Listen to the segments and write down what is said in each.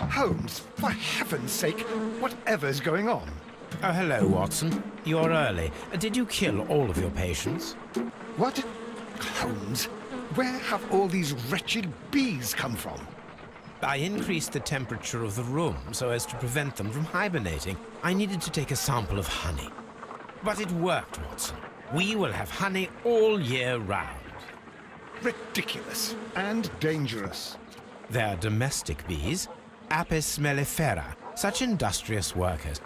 Holmes, for heaven's sake, whatever's going on? Oh, hello, Watson. You're early. Did you kill all of your patients? What? Holmes, where have all these wretched bees come from? I increased the temperature of the room so as to prevent them from hibernating. I needed to take a sample of honey. But it worked, Watson. We will have honey all year round. Ridiculous and dangerous. They're domestic bees, Apis mellifera, such industrious workers.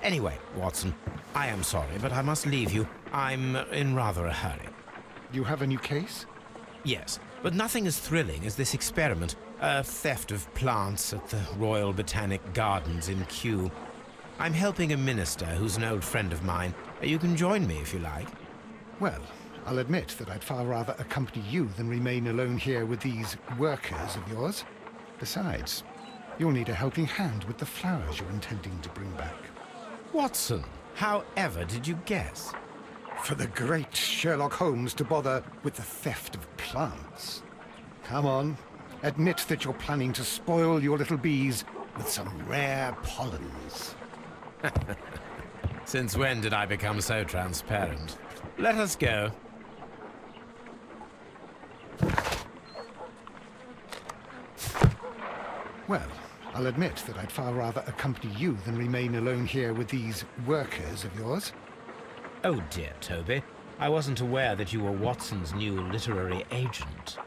Anyway, Watson, I am sorry, but I must leave you. I'm in rather a hurry. You have a new case? Yes, but nothing as thrilling as this experiment. A theft of plants at the Royal Botanic Gardens in Kew. I'm helping a minister who's an old friend of mine. You can join me if you like. Well, I'll admit that I'd far rather accompany you than remain alone here with these workers of yours. Besides, you'll need a helping hand with the flowers you're intending to bring back. Watson, however did you guess? For the great Sherlock Holmes to bother with the theft of plants. Come on, admit that you're planning to spoil your little bees with some rare pollens. Since when did I become so transparent? Let us go. Well, I'll admit that I'd far rather accompany you than remain alone here with these workers of yours. Oh dear, Toby. I wasn't aware that you were Watson's new literary agent.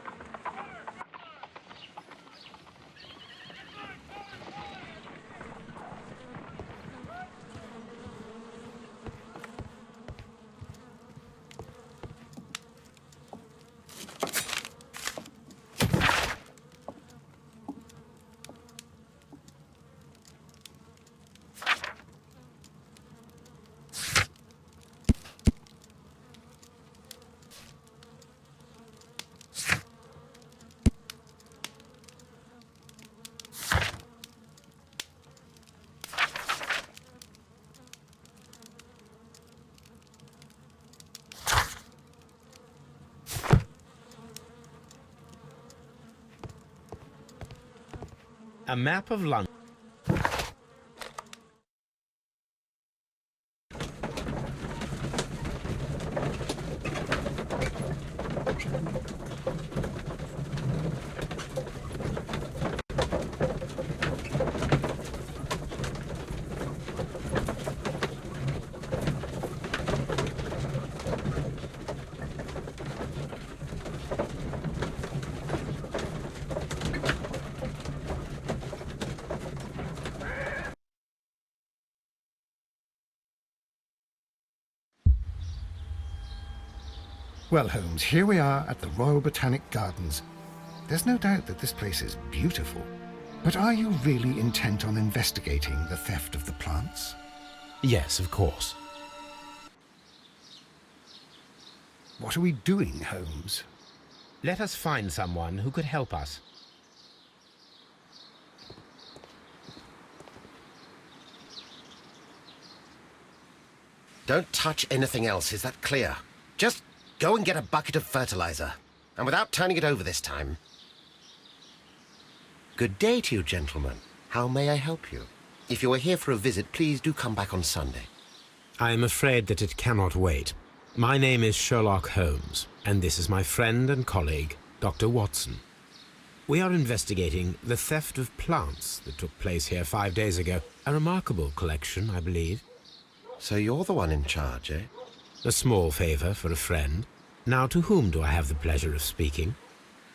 A map of London. Well, Holmes, here we are at the Royal Botanic Gardens. There's no doubt that this place is beautiful. But are you really intent on investigating the theft of the plants? Yes, of course. What are we doing, Holmes? Let us find someone who could help us. Don't touch anything else, is that clear? Just go and get a bucket of fertilizer, and without turning it over this time. Good day to you, gentlemen. How may I help you? If you are here for a visit, please do come back on Sunday. I am afraid that it cannot wait. My name is Sherlock Holmes, and this is my friend and colleague, Dr. Watson. We are investigating the theft of plants that took place here 5 days ago. A remarkable collection, I believe. So you're the one in charge, eh? A small favor for a friend. Now, to whom do I have the pleasure of speaking?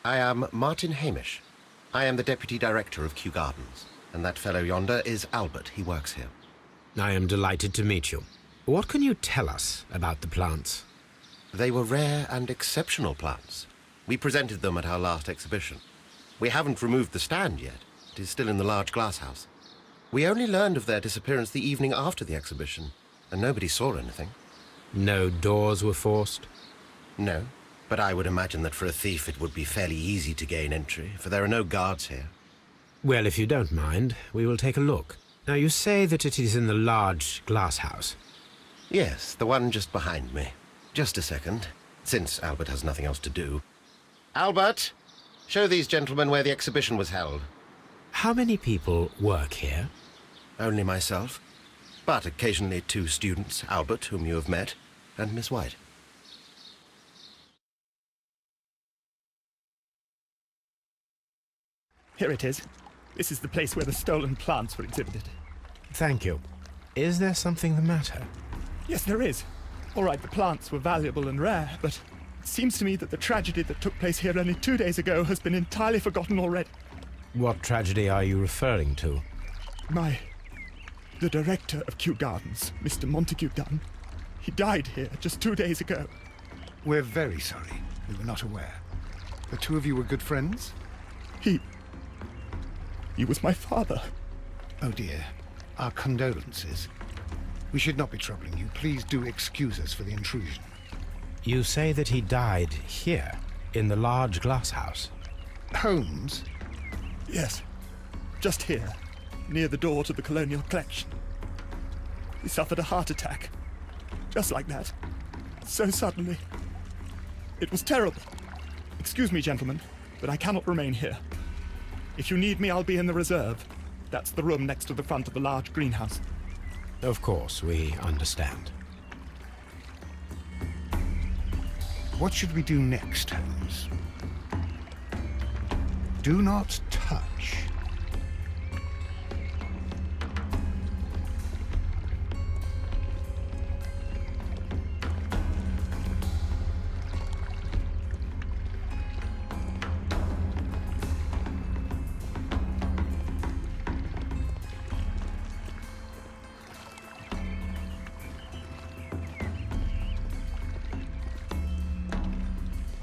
I am Martin Hamish. I am the Deputy Director of Kew Gardens, and that fellow yonder is Albert. He works here. I am delighted to meet you. What can you tell us about the plants? They were rare and exceptional plants. We presented them at our last exhibition. We haven't removed the stand yet. It is still in the large glass house. We only learned of their disappearance the evening after the exhibition, and nobody saw anything. No doors were forced? No, but I would imagine that for a thief it would be fairly easy to gain entry, for there are no guards here. Well, if you don't mind, we will take a look. Now, you say that it is in the large glass house. Yes, the one just behind me. Just a second, since Albert has nothing else to do. Albert, show these gentlemen where the exhibition was held. How many people work here? Only myself, but occasionally 2 students, Albert, whom you have met, and Miss White. Here it is. This is the place where the stolen plants were exhibited. Thank you. Is there something the matter? Yes, there is. All right, the plants were valuable and rare, but it seems to me that the tragedy that took place here only 2 days ago has been entirely forgotten already. What tragedy are you referring to? The director of Kew Gardens, Mr. Montague Dunn, he died here just 2 days ago. We're very sorry. We were not aware. The 2 of you were good friends? He was my father. Oh dear. Our condolences. We should not be troubling you. Please do excuse us for the intrusion. You say that he died here, in the large glass house. Holmes? Yes, just here, near the door to the Colonial Collection. He suffered a heart attack. Just like that. So suddenly. It was terrible. Excuse me, gentlemen, but I cannot remain here. If you need me, I'll be in the reserve. That's the room next to the front of the large greenhouse. Of course, we understand. What should we do next, Holmes? Do not touch.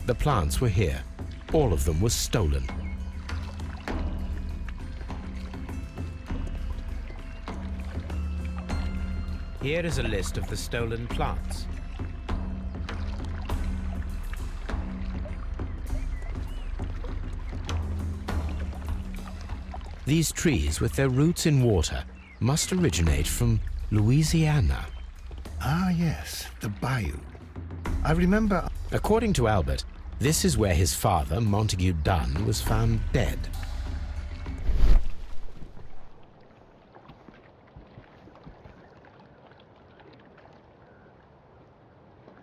The plants were here. All of them were stolen. Here is a list of the stolen plants. These trees, with their roots in water, must originate from Louisiana. Ah, yes, the bayou. I remember... According to Albert, this is where his father, Montague Dunn, was found dead.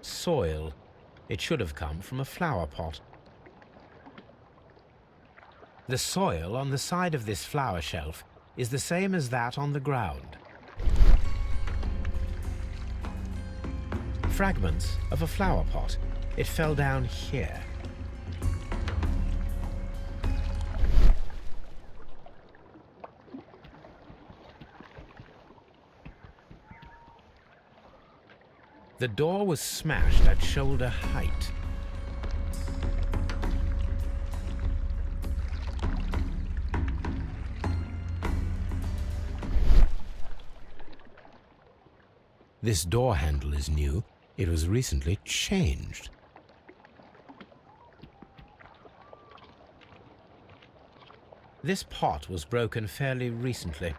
Soil. It should have come from a flower pot. The soil on the side of this flower shelf is the same as that on the ground. Fragments of a flower pot. It fell down here. The door was smashed at shoulder height. This door handle is new. It was recently changed. This pot was broken fairly recently.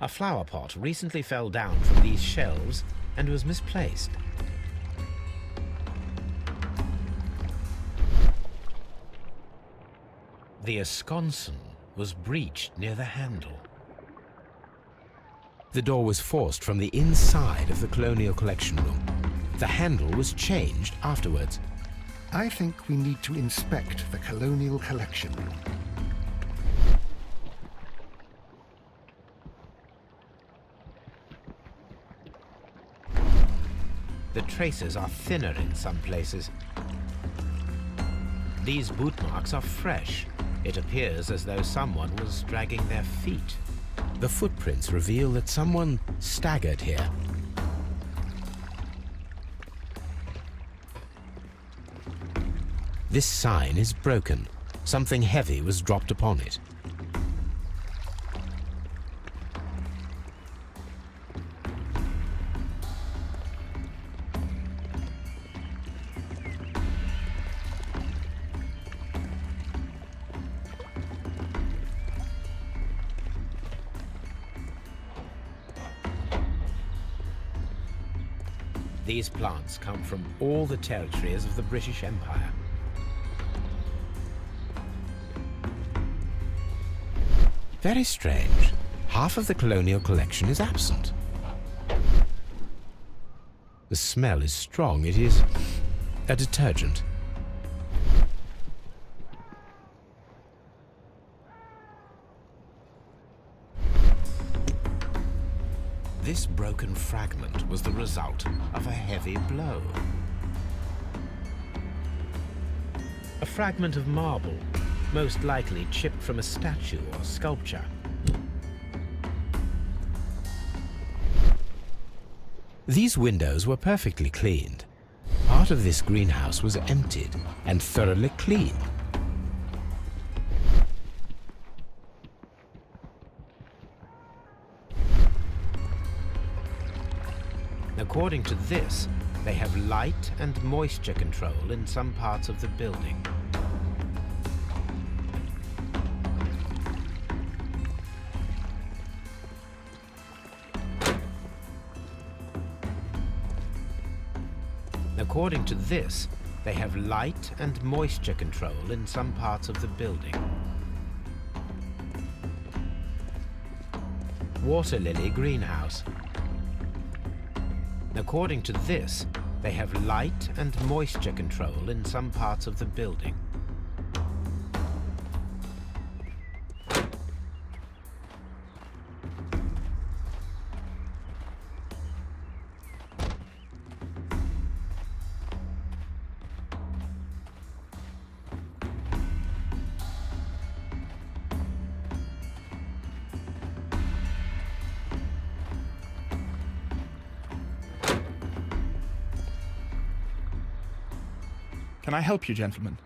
A flower pot recently fell down from these shelves and was misplaced. The esconsson was breached near the handle. The door was forced from the inside of the Colonial Collection room. The handle was changed afterwards. I think we need to inspect the Colonial Collection room. The traces are thinner in some places. These boot marks are fresh. It appears as though someone was dragging their feet. The footprints reveal that someone staggered here. This sign is broken. Something heavy was dropped upon it. These plants come from all the territories of the British Empire. Very strange. Half of the colonial collection is absent. The smell is strong. It is a detergent. This broken fragment was the result of a heavy blow. A fragment of marble, most likely chipped from a statue or sculpture. These windows were perfectly cleaned. Part of this greenhouse was emptied and thoroughly cleaned. According to this, they have light and moisture control in some parts of the building. According to this, they have light and moisture control in some parts of the building. Water lily greenhouse. According to this, they have light and moisture control in some parts of the building. Can I help you, gentlemen?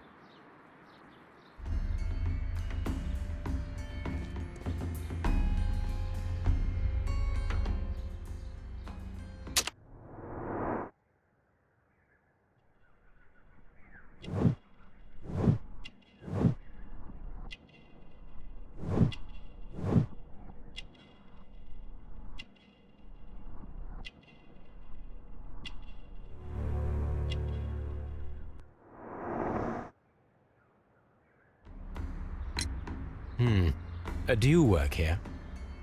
Do you work here?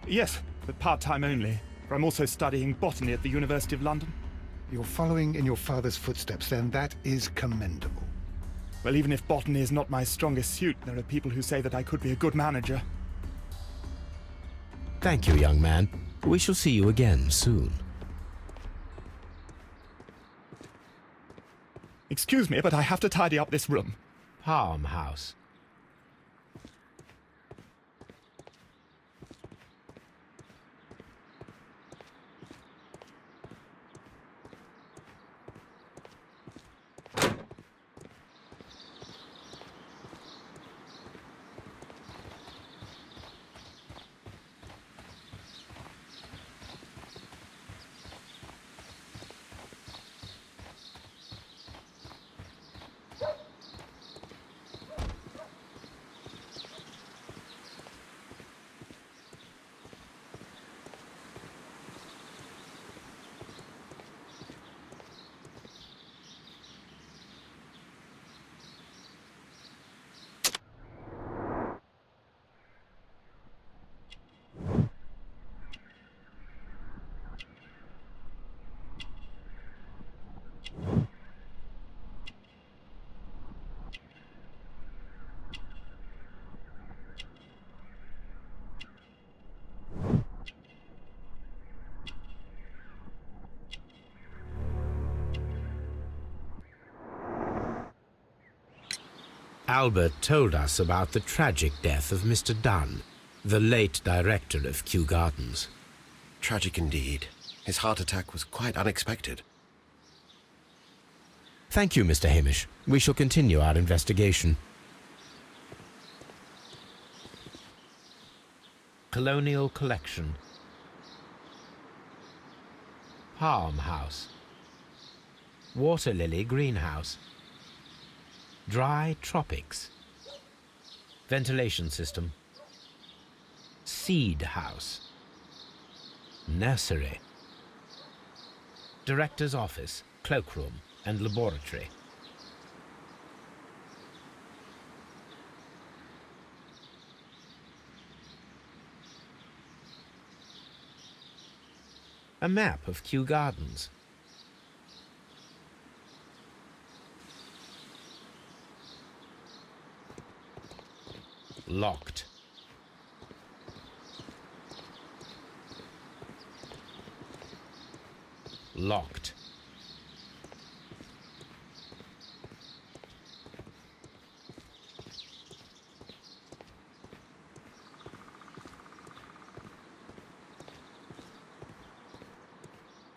Yes, but part-time only. For I'm also studying botany at the University of London. You're following in your father's footsteps, then. That is commendable. Well, even if botany is not my strongest suit, there are people who say that I could be a good manager. Thank you, young man. We shall see you again soon. Excuse me, but I have to tidy up this room. Palm House. Albert told us about the tragic death of Mr. Dunn, the late director of Kew Gardens. Tragic indeed. His heart attack was quite unexpected. Thank you, Mr. Hamish. We shall continue our investigation. Colonial Collection. Palm House. Water lily greenhouse. Dry tropics. Ventilation system. Seed house. Nursery. Director's office, cloakroom, and laboratory. A map of Kew Gardens. Locked. Locked.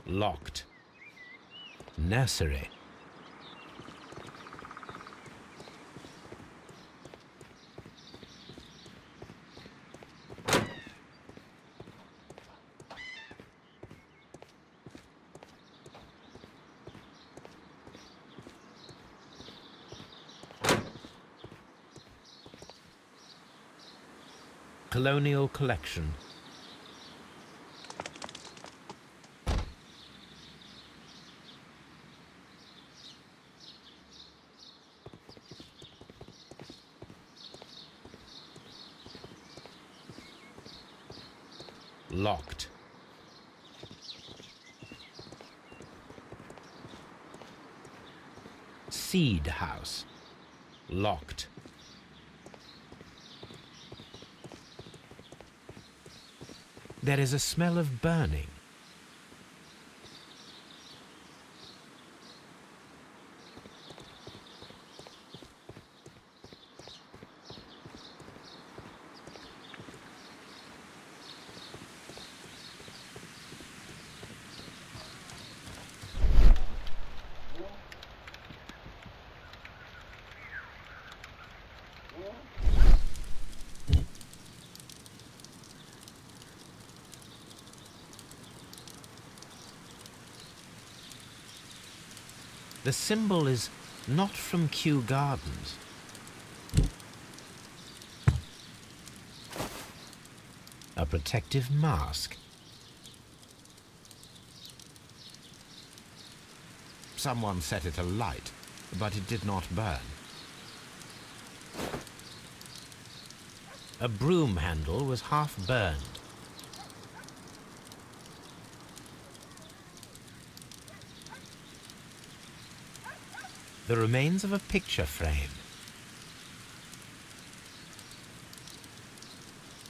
Locked. Nursery. Colonial Collection. Locked. Seed House. Locked. There is a smell of burning. The symbol is not from Kew Gardens. A protective mask. Someone set it alight, but it did not burn. A broom handle was half burned. The remains of a picture frame.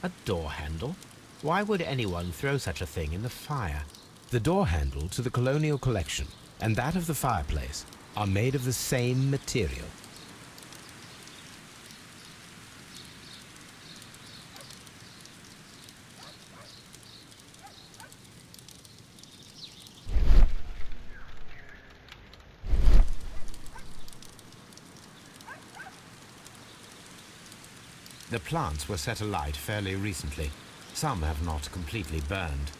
A door handle? Why would anyone throw such a thing in the fire? The door handle to the Colonial Collection and that of the fireplace are made of the same material. The plants were set alight fairly recently. Some have not completely burned.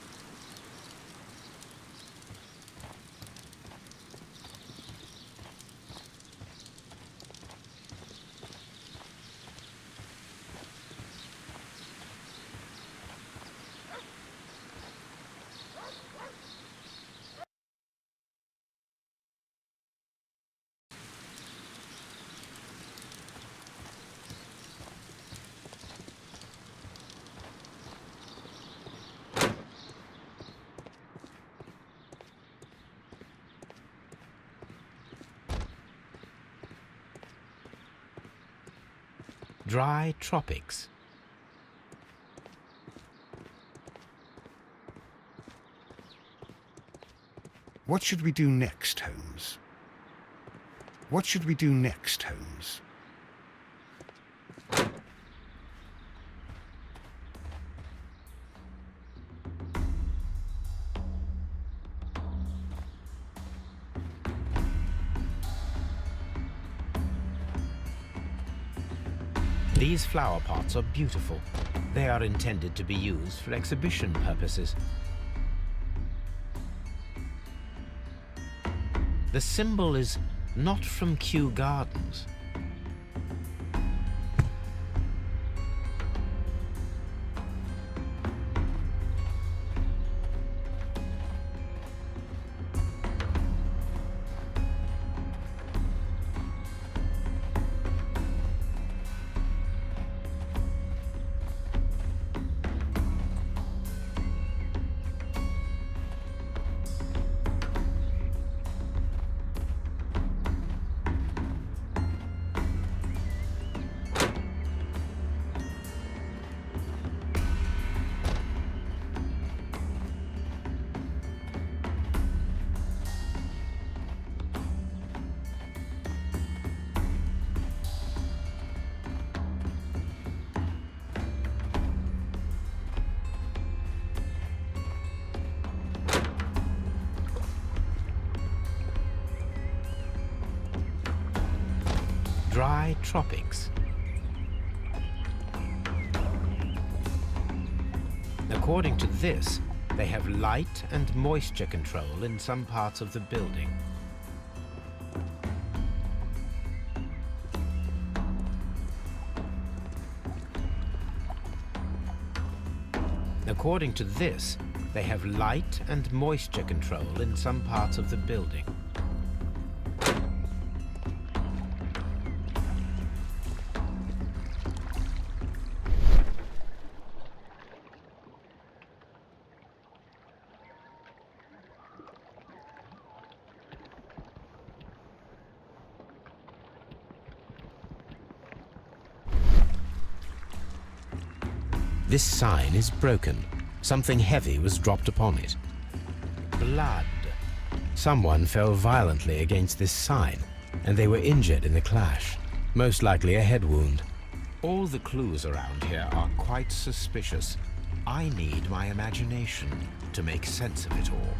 Dry tropics. What should we do next, Holmes? What should we do next, Holmes? These flower pots are beautiful. They are intended to be used for exhibition purposes. The symbol is not from Kew Gardens. Dry tropics. According to this, they have light and moisture control in some parts of the building. According to this, they have light and moisture control in some parts of the building. This sign is broken. Something heavy was dropped upon it. Blood. Someone fell violently against this sign, and they were injured in the clash. Most likely a head wound. All the clues around here are quite suspicious. I need my imagination to make sense of it all.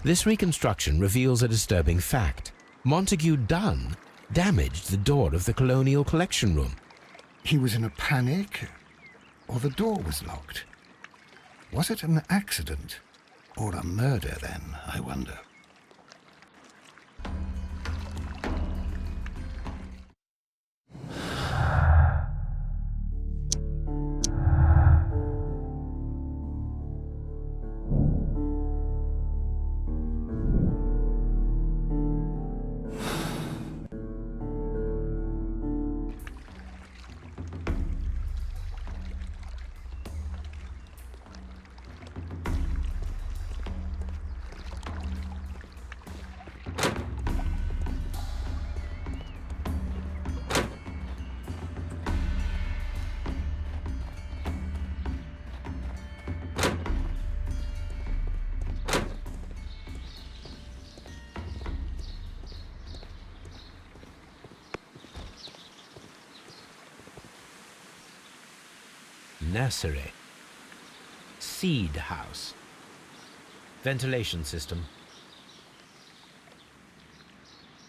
This reconstruction reveals a disturbing fact. Montague Dunn damaged the door of the Colonial Collection Room. He was in a panic, or the door was locked? Was it an accident, or a murder then, I wonder? Nursery. Seed house. Ventilation system.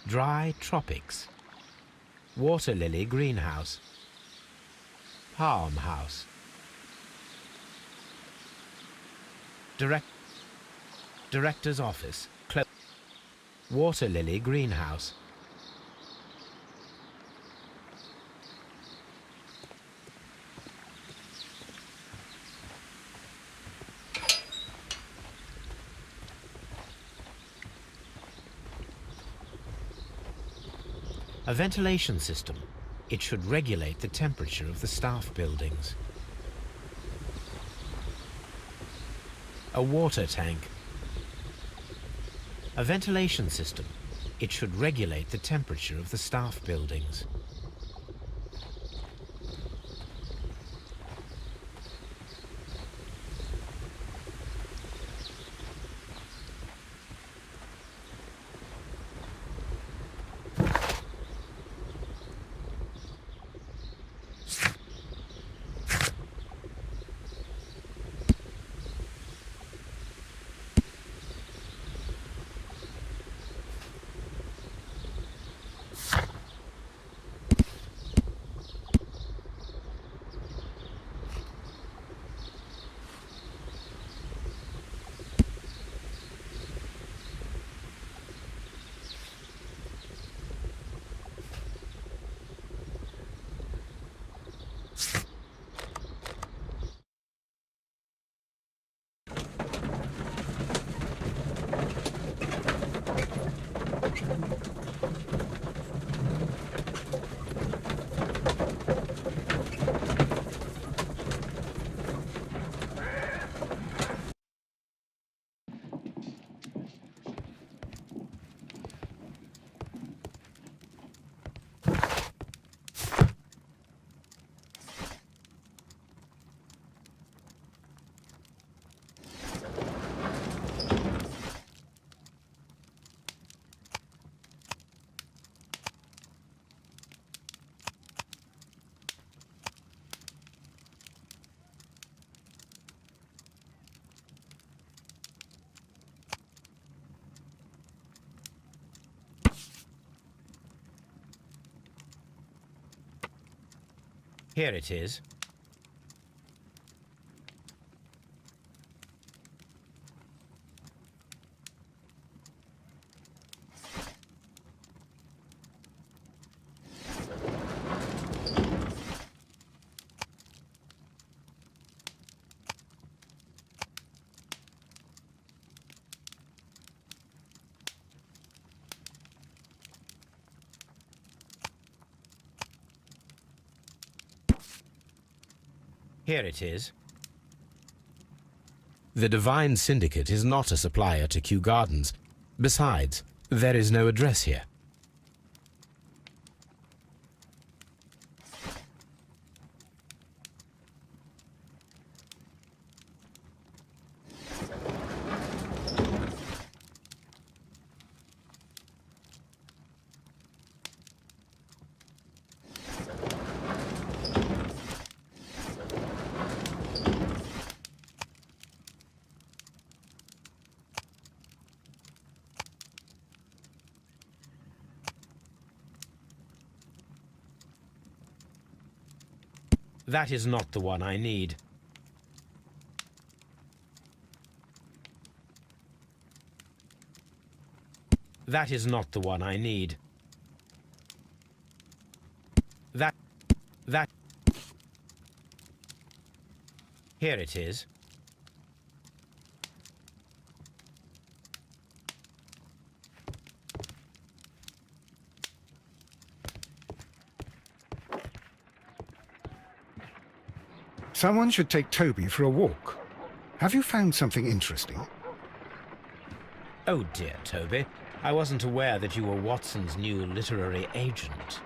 Dry tropics. Water lily greenhouse. Palm house. Director's office. Water lily greenhouse. A ventilation system. It should regulate the temperature of the staff buildings. A water tank. A ventilation system. It should regulate the temperature of the staff buildings. Here it is. Here it is. The Divine Syndicate is not a supplier to Kew Gardens. Besides, there is no address here. That is not the one I need. That is not the one I need. That. Here it is. Someone should take Toby for a walk. Have you found something interesting? Oh dear, Toby. I wasn't aware that you were Watson's new literary agent.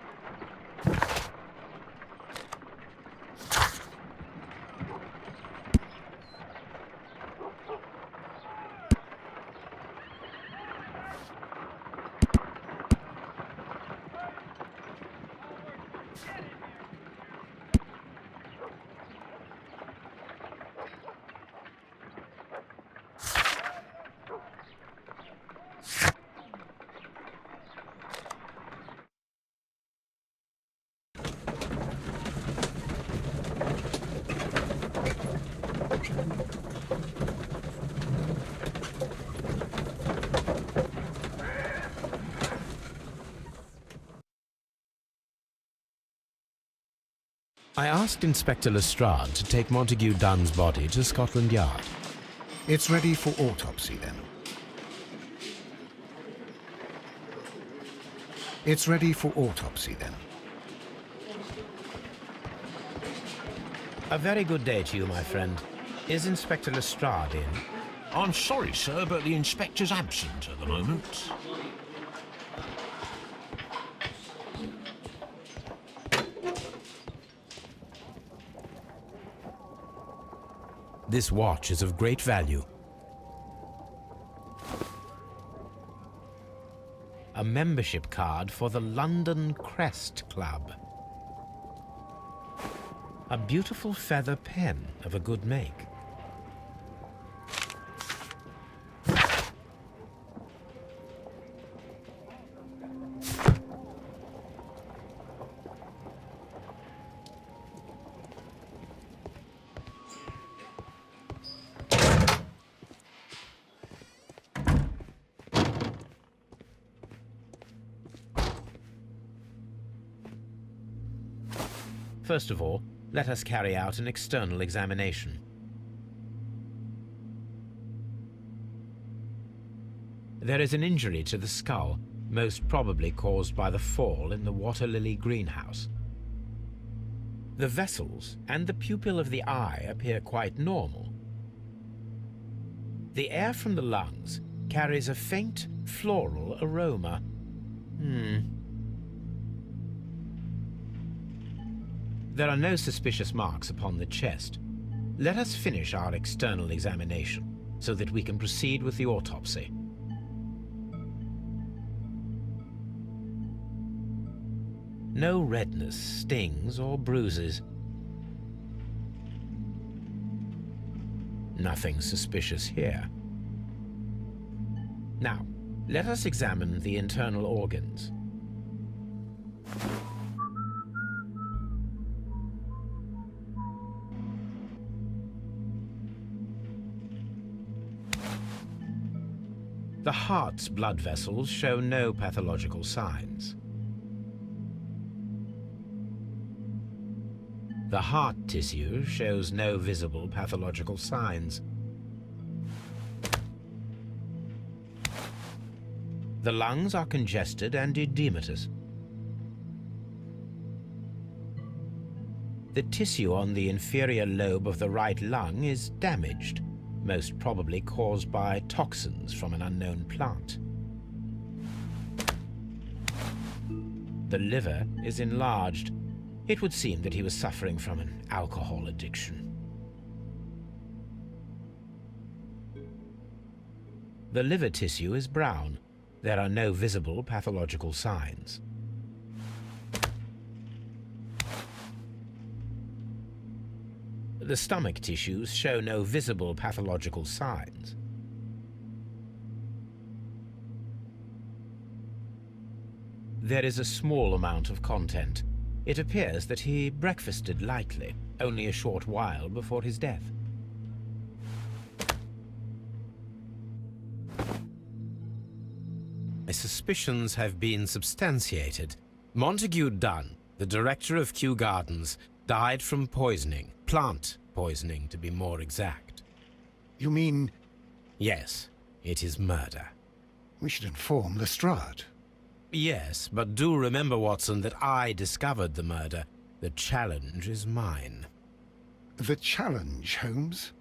I asked Inspector Lestrade to take Montague Dunn's body to Scotland Yard. It's ready for autopsy, then. It's ready for autopsy, then. A very good day to you, my friend. Is Inspector Lestrade in? I'm sorry, sir, but the inspector's absent at the moment. This watch is of great value. A membership card for the London Crest Club. A beautiful feather pen of a good make. First of all, let us carry out an external examination. There is an injury to the skull, most probably caused by the fall in the water lily greenhouse. The vessels and the pupil of the eye appear quite normal. The air from the lungs carries a faint floral aroma. There are no suspicious marks upon the chest. Let us finish our external examination so that we can proceed with the autopsy. No redness, stings, or bruises. Nothing suspicious here. Now, let us examine the internal organs. The heart's blood vessels show no pathological signs. The heart tissue shows no visible pathological signs. The lungs are congested and edematous. The tissue on the inferior lobe of the right lung is damaged, most probably caused by toxins from an unknown plant. The liver is enlarged. It would seem that he was suffering from an alcohol addiction. The liver tissue is brown. There are no visible pathological signs. The stomach tissues show no visible pathological signs. There is a small amount of content. It appears that he breakfasted lightly, only a short while before his death. My suspicions have been substantiated. Montague Dunn, the director of Kew Gardens, died from poisoning. Plant poisoning, to be more exact. You mean Yes, it is murder. we should inform Lestrade? Yes, but do remember, Watson, that I discovered the murder. The challenge is mine. The challenge, Holmes?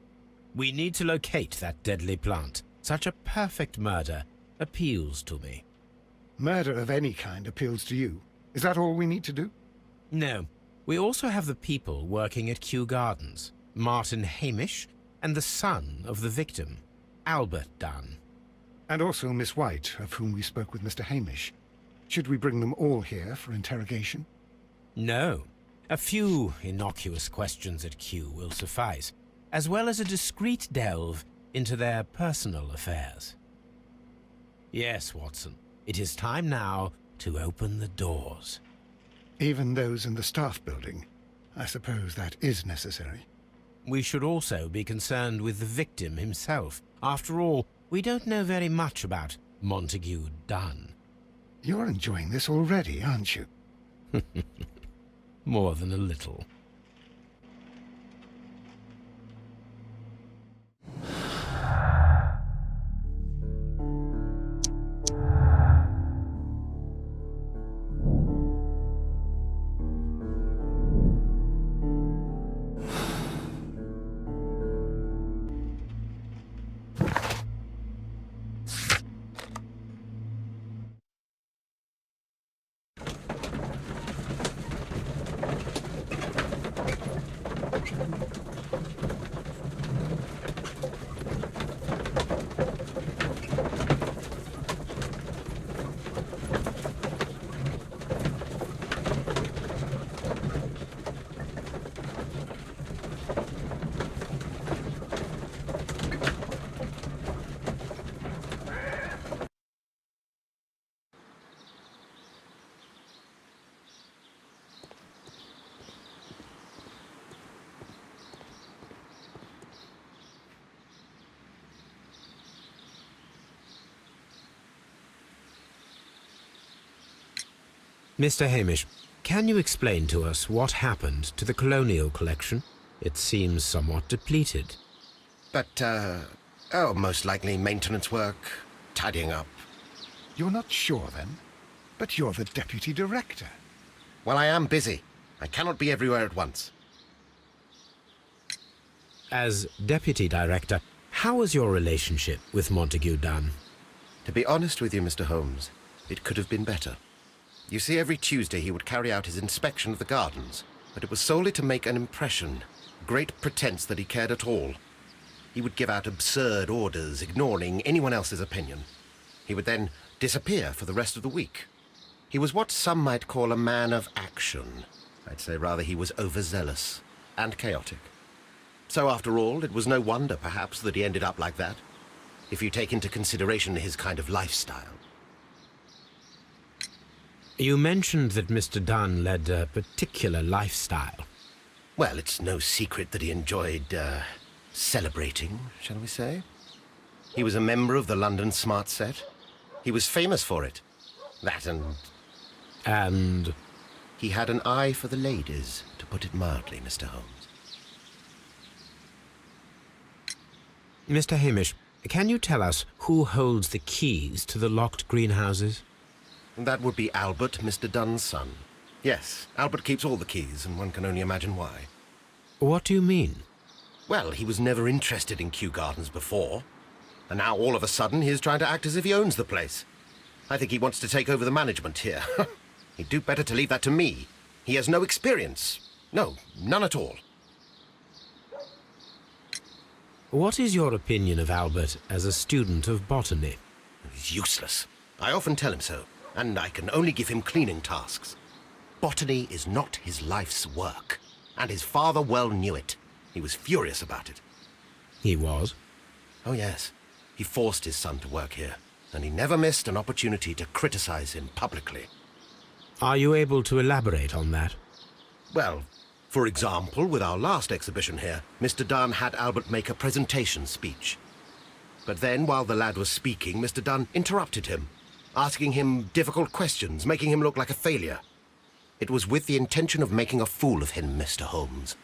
We need to locate that deadly plant. Such a perfect murder appeals to me. Murder of any kind appeals to you. Is that all we need to do? No, we also have the people working at Kew Gardens. Martin Hamish and the son of the victim, Albert Dunn. And also Miss White, of whom we spoke with Mr. Hamish. Should we bring them all here for interrogation? No. A few innocuous questions at Kew will suffice, as well as a discreet delve into their personal affairs. Yes, Watson, it is time now to open the doors. Even those in the staff building? I suppose that is necessary. We should also be concerned with the victim himself. After all, we don't know very much about Montague Dunn. You're enjoying this already, aren't you? More than a little. Mr. Hamish, can you explain to us what happened to the colonial collection? It seems somewhat depleted. But, most likely maintenance work, tidying up. You're not sure, then? But you're the deputy director. Well, I am busy. I cannot be everywhere at once. As deputy director, how was your relationship with Montague Dunn? To be honest with you, Mr. Holmes, it could have been better. You see, every Tuesday he would carry out his inspection of the gardens, but it was solely to make an impression, great pretense that he cared at all. He would give out absurd orders, ignoring anyone else's opinion. He would then disappear for the rest of the week. He was what some might call a man of action. I'd say rather he was overzealous and chaotic. So after all, it was no wonder, perhaps, that he ended up like that, if you take into consideration his kind of lifestyle. You mentioned that Mr. Dunn led a particular lifestyle. Well, it's no secret that he enjoyed, celebrating, shall we say? He was a member of the London Smart Set. He was famous for it. That and... And he had an eye for the ladies, to put it mildly, Mr. Holmes. Mr. Hamish, can you tell us who holds the keys to the locked greenhouses? That would be Albert, Mr. Dunn's son. Yes, Albert keeps all the keys, and one can only imagine why. What do you mean? Well, he was never interested in Kew Gardens before. And now, all of a sudden, he is trying to act as if he owns the place. I think he wants to take over the management here. He'd do better to leave that to me. He has no experience. No, none at all. What is your opinion of Albert as a student of botany? He's useless. I often tell him so, and I can only give him cleaning tasks. Botany is not his life's work, and his father well knew it. He was furious about it. He was? Oh, yes. He forced his son to work here, and he never missed an opportunity to criticize him publicly. Are you able to elaborate on that? Well, for example, with our last exhibition here, Mr. Dunn had Albert make a presentation speech. But then, while the lad was speaking, Mr. Dunn interrupted him, asking him difficult questions, making him look like a failure. It was with the intention of making a fool of him, Mr. Holmes.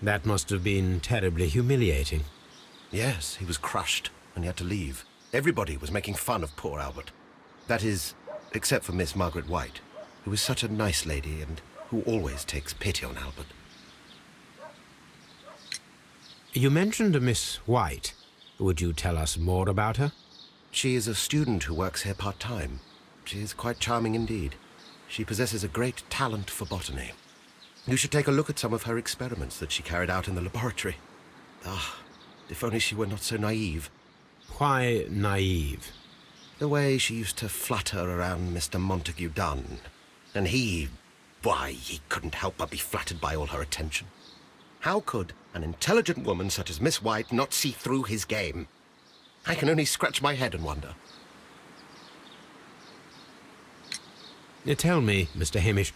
That must have been terribly humiliating. Yes, he was crushed, and he had to leave. Everybody was making fun of poor Albert. That is, except for Miss Margaret White, who is such a nice lady and who always takes pity on Albert. You mentioned a Miss White. Would you tell us more about her? She is a student who works here part-time. She is quite charming indeed. She possesses a great talent for botany. You should take a look at some of her experiments that she carried out in the laboratory. Ah, if only she were not so naive. Why naive? The way she used to flutter around Mr. Montague Dunn. And why, he couldn't help but be flattered by all her attention. How could an intelligent woman such as Miss White not see through his game? I can only scratch my head and wonder. Tell me, Mr. Hamish,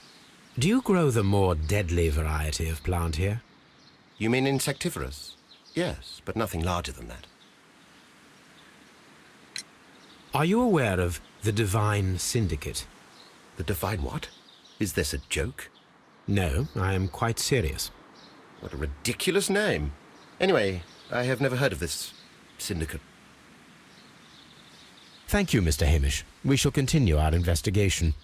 do you grow the more deadly variety of plant here? You mean insectivorous? Yes, but nothing larger than that. Are you aware of the Divine Syndicate? The Divine what? Is this a joke? No, I am quite serious. What a ridiculous name. Anyway, I have never heard of this syndicate. Thank you, Mr. Hamish. We shall continue our investigation.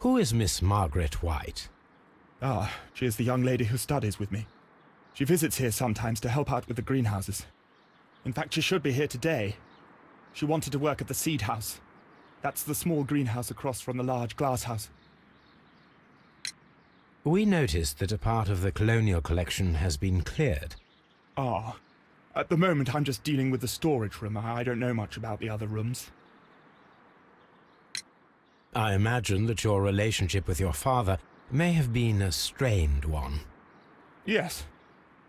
Who is Miss Margaret White? Ah, she is the young lady who studies with me. She visits here sometimes to help out with the greenhouses. In fact, she should be here today. She wanted to work at the seed house. That's the small greenhouse across from the large glass house. We noticed that a part of the colonial collection has been cleared. Ah, at the moment I'm just dealing with the storage room. I don't know much about the other rooms. I imagine that your relationship with your father may have been a strained one. Yes.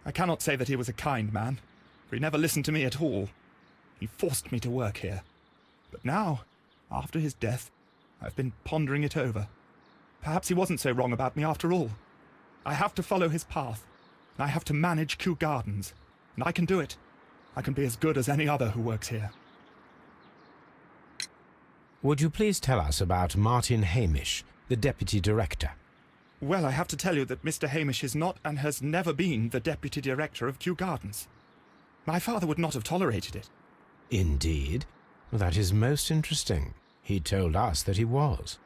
I cannot say that he was a kind man, for he never listened to me at all. He forced me to work here. But now, after his death, I've been pondering it over. Perhaps he wasn't so wrong about me after all. I have to follow his path, and I have to manage Kew Gardens, and I can do it. I can be as good as any other who works here. Would you please tell us about Martin Hamish, the Deputy Director? Well, I have to tell you that Mr. Hamish is not and has never been the Deputy Director of Kew Gardens. My father would not have tolerated it. Indeed? Well, that is most interesting. He told us that he was.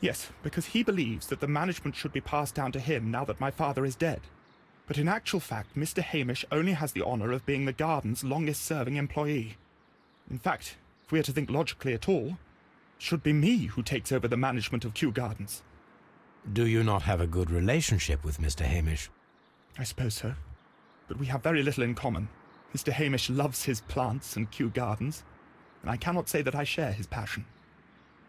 Yes, because he believes that the management should be passed down to him now that my father is dead. But in actual fact, Mr. Hamish only has the honour of being the garden's longest-serving employee. In fact, if we are to think logically at all, it should be me who takes over the management of Kew Gardens. Do you not have a good relationship with Mr. Hamish? I suppose so. But we have very little in common. Mr. Hamish loves his plants and Kew Gardens, and I cannot say that I share his passion.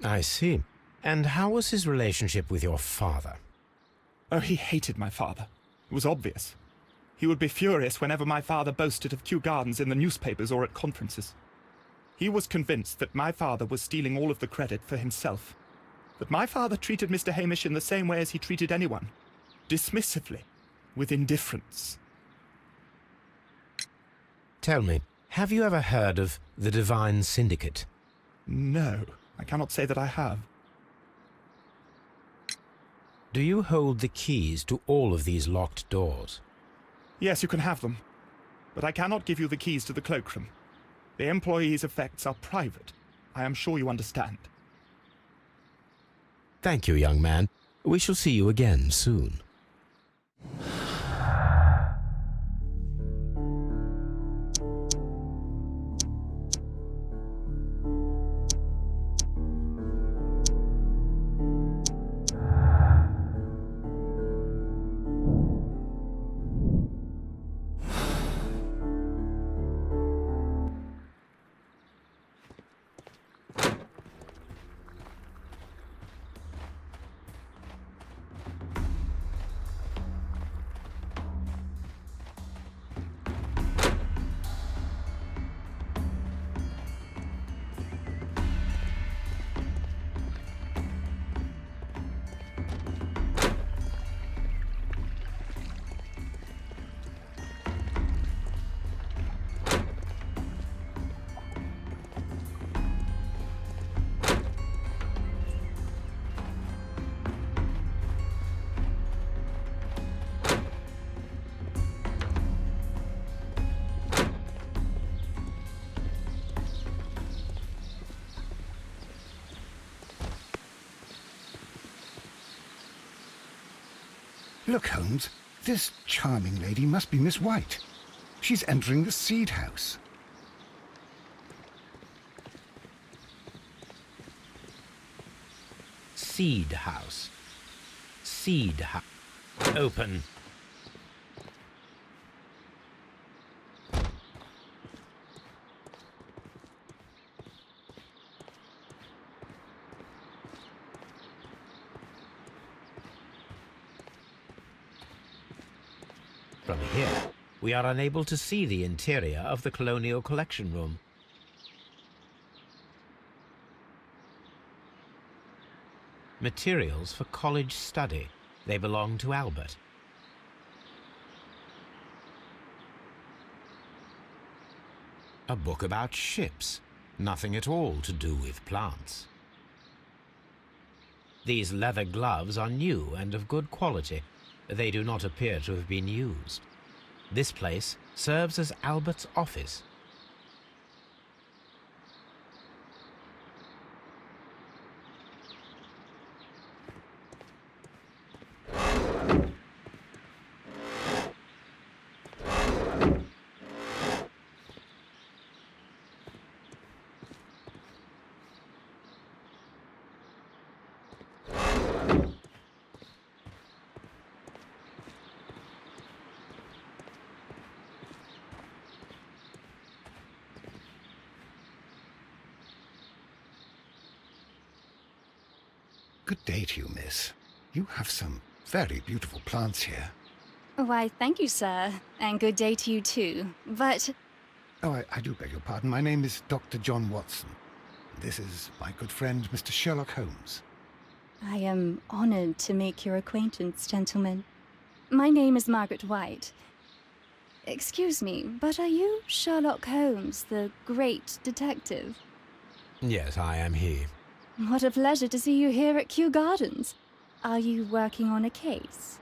I see. And how was his relationship with your father? Oh, he hated my father. It was obvious. He would be furious whenever my father boasted of Kew Gardens in the newspapers or at conferences. He was convinced that my father was stealing all of the credit for himself. That my father treated Mr. Hamish in the same way as he treated anyone. Dismissively. With indifference. Tell me, have you ever heard of the Divine Syndicate? No, I cannot say that I have. Do you hold the keys to all of these locked doors? Yes, you can have them. But I cannot give you the keys to the cloakroom. The employees' effects are private. I am sure you understand. Thank you, young man. We shall see you again soon. Look, Holmes, this charming lady must be Miss White. She's entering the Seed House. Seed House. Seed House. Open. From here, we are unable to see the interior of the Colonial Collection Room. Materials for college study. They belong to Albert. A book about ships. Nothing at all to do with plants. These leather gloves are new and of good quality. They do not appear to have been used. This place serves as Albert's office. Good day to you, miss. You have some very beautiful plants here. Why, thank you, sir. And good day to you, too. But... Oh, I do beg your pardon. My name is Dr. John Watson. This is my good friend, Mr. Sherlock Holmes. I am honored to make your acquaintance, gentlemen. My name is Margaret White. Excuse me, but are you Sherlock Holmes, the great detective? Yes, I am he. What a pleasure to see you here at Kew Gardens. Are you working on a case?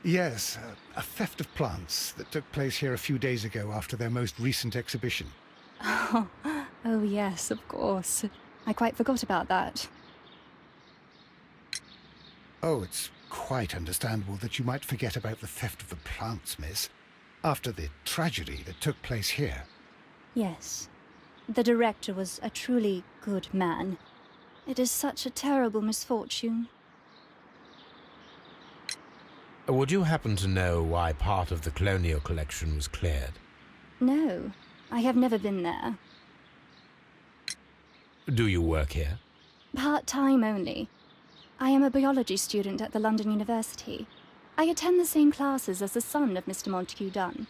Yes, a theft of plants that took place here a few days ago after their most recent exhibition. Oh, yes, of course. I quite forgot about that. Oh, it's quite understandable that you might forget about the theft of the plants, miss, after the tragedy that took place here. Yes. The director was a truly good man. It is such a terrible misfortune. Would you happen to know why part of the colonial collection was cleared? No, I have never been there. Do you work here? Part-time only. I am a biology student at the London University. I attend the same classes as the son of Mr. Montague Dunn.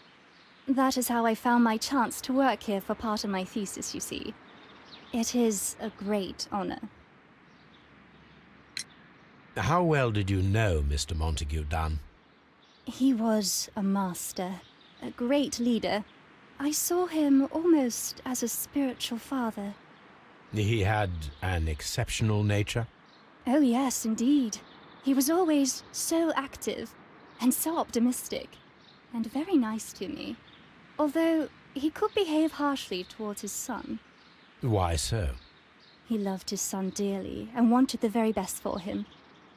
That is how I found my chance to work here for part of my thesis, you see. It is a great honor. How well did you know Mr. Montague Dunn? He was a master, a great leader. I saw him almost as a spiritual father. He had an exceptional nature? Oh yes, indeed. He was always so active and so optimistic, and very nice to me. Although he could behave harshly towards his son. Why so? He loved his son dearly and wanted the very best for him.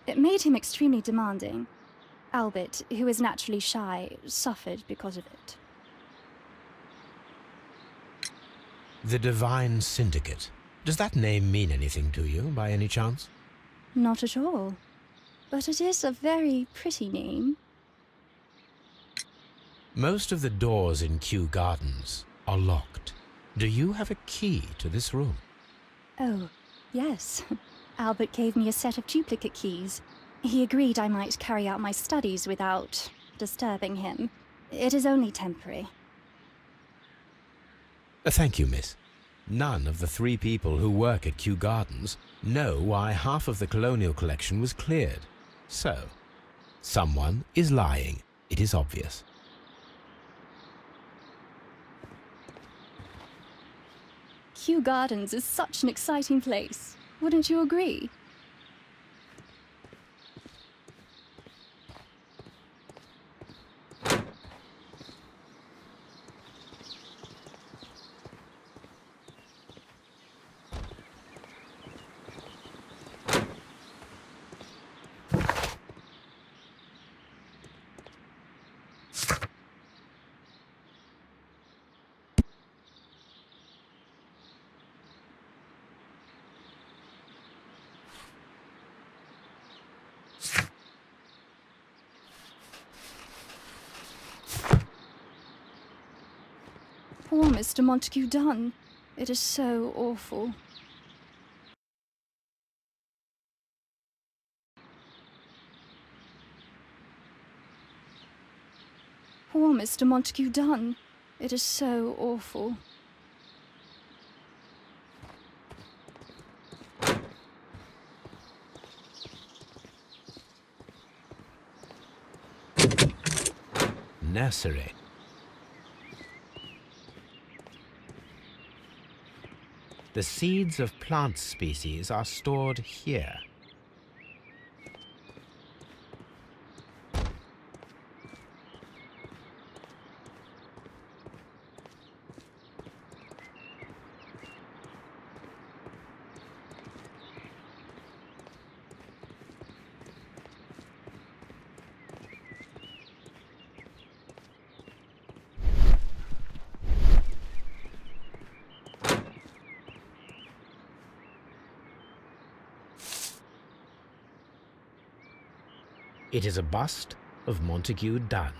It made him extremely demanding. Albert, who is naturally shy, suffered because of it. The Divine Syndicate. Does that name mean anything to you, by any chance? Not at all. But it is a very pretty name. Most of the doors in Kew Gardens are locked. Do you have a key to this room? Oh, yes. Albert gave me a set of duplicate keys. He agreed I might carry out my studies without disturbing him. It is only temporary. Thank you, miss. None of the 3 people who work at Kew Gardens know why half of the colonial collection was cleared. So, someone is lying. It is obvious. Kew Gardens is such an exciting place. Wouldn't you agree? Poor Mr. Montague Dunn. It is so awful. Poor Mr. Montague Dunn. It is so awful. Nursery. The seeds of plant species are stored here. It is a bust of Montague Dunn.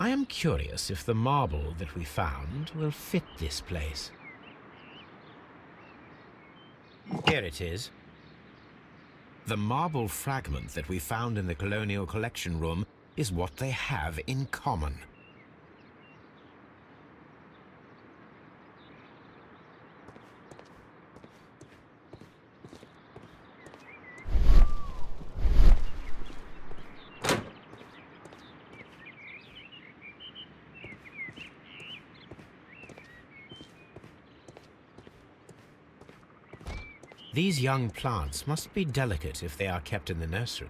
I am curious if the marble that we found will fit this place. Here it is. The marble fragment that we found in the Colonial Collection Room is what they have in common. These young plants must be delicate if they are kept in the nursery.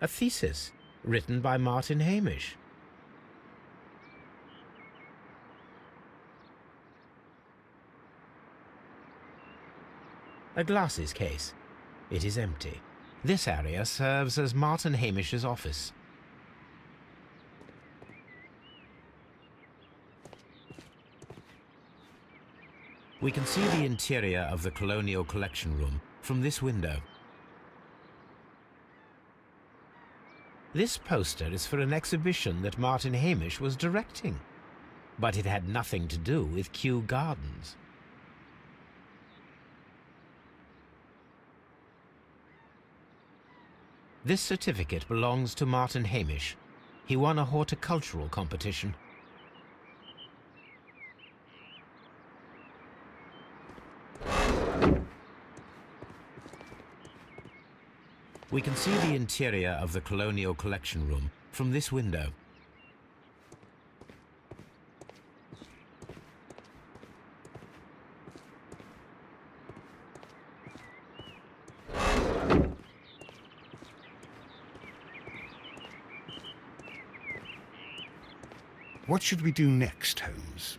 A thesis written by Martin Hamish. A glasses case. It is empty. This area serves as Martin Hamish's office. We can see the interior of the Colonial Collection Room from this window. This poster is for an exhibition that Martin Hamish was directing, but it had nothing to do with Kew Gardens. This certificate belongs to Martin Hamish. He won a horticultural competition. We can see the interior of the Colonial Collection Room from this window. What should we do next, Holmes?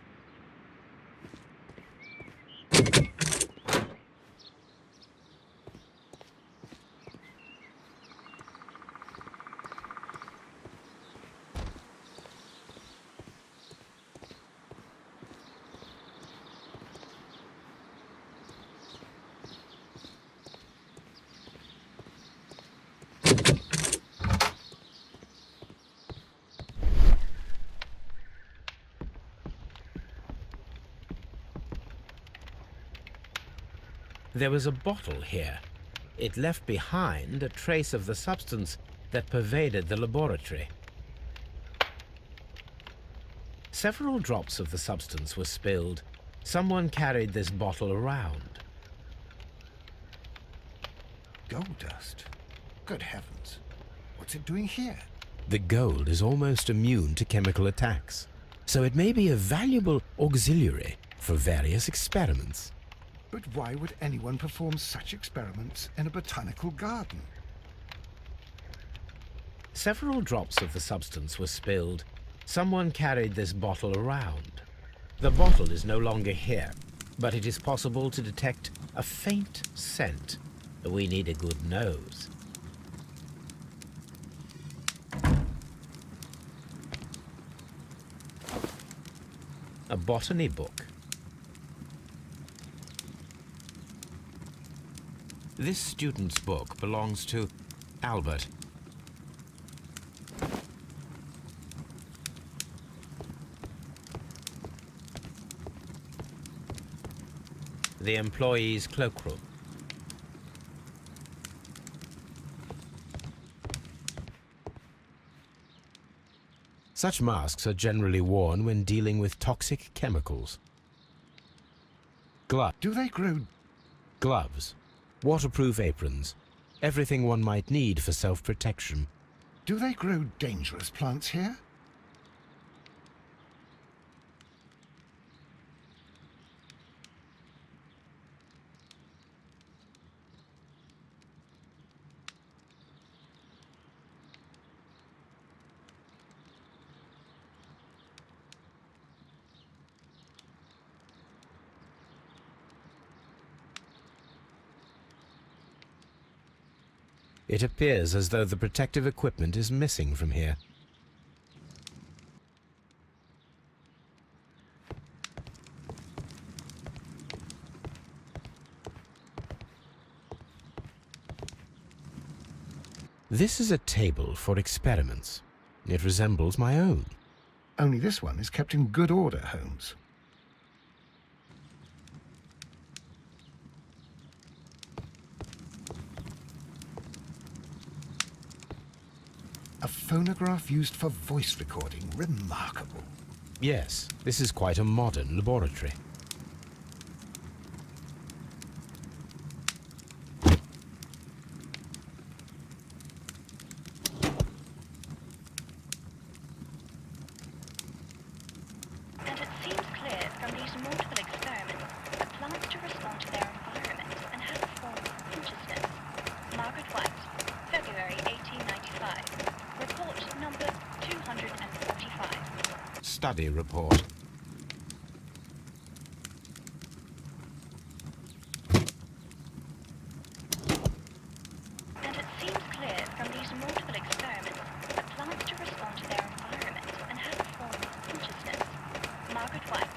There was a bottle here. It left behind a trace of the substance that pervaded the laboratory. Several drops of the substance were spilled. Someone carried this bottle around. Gold dust? Good heavens. What's it doing here? The gold is almost immune to chemical attacks, so it may be a valuable auxiliary for various experiments. But why would anyone perform such experiments in a botanical garden? Several drops of the substance were spilled. Someone carried this bottle around. The bottle is no longer here, but it is possible to detect a faint scent. We need a good nose. A botany book. This student's book belongs to Albert. The employee's cloakroom. Such masks are generally worn when dealing with toxic chemicals. Do they grow? Gloves. Waterproof aprons. Everything one might need for self-protection. Do they grow dangerous plants here? It appears as though the protective equipment is missing from here. This is a table for experiments. It resembles my own. Only this one is kept in good order, Holmes. A phonograph used for voice recording. Remarkable. Yes, this is quite a modern laboratory. And it seems clear from these multiple experiments that plants to respond to their environment and have a form of consciousness. Margaret White, February 1895. Report number 245. Study report. And it seems clear from these multiple experiments that plants to respond to their environment and have a form of consciousness. Margaret White,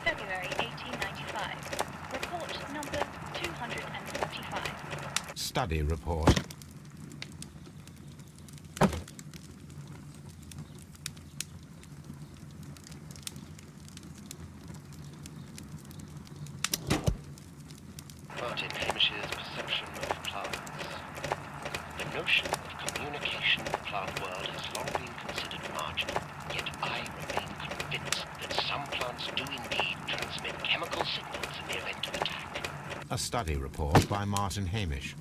February 1895. Report number 245. Study report. Martin Hamish's perception of plants. The notion of communication in the plant world has long been considered marginal, yet I remain convinced that some plants do indeed transmit chemical signals in the event of attack. A study report by Martin Hamish.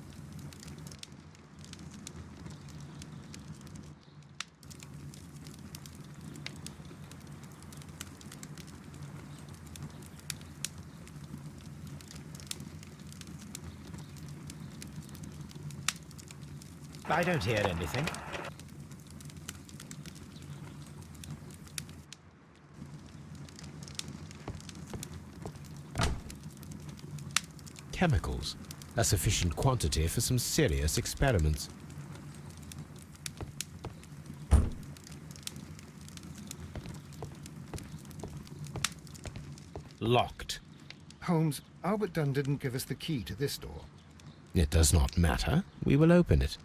I don't hear anything. Chemicals. A sufficient quantity for some serious experiments. Locked. Holmes, Albert Dunn didn't give us the key to this door. It does not matter. We will open it.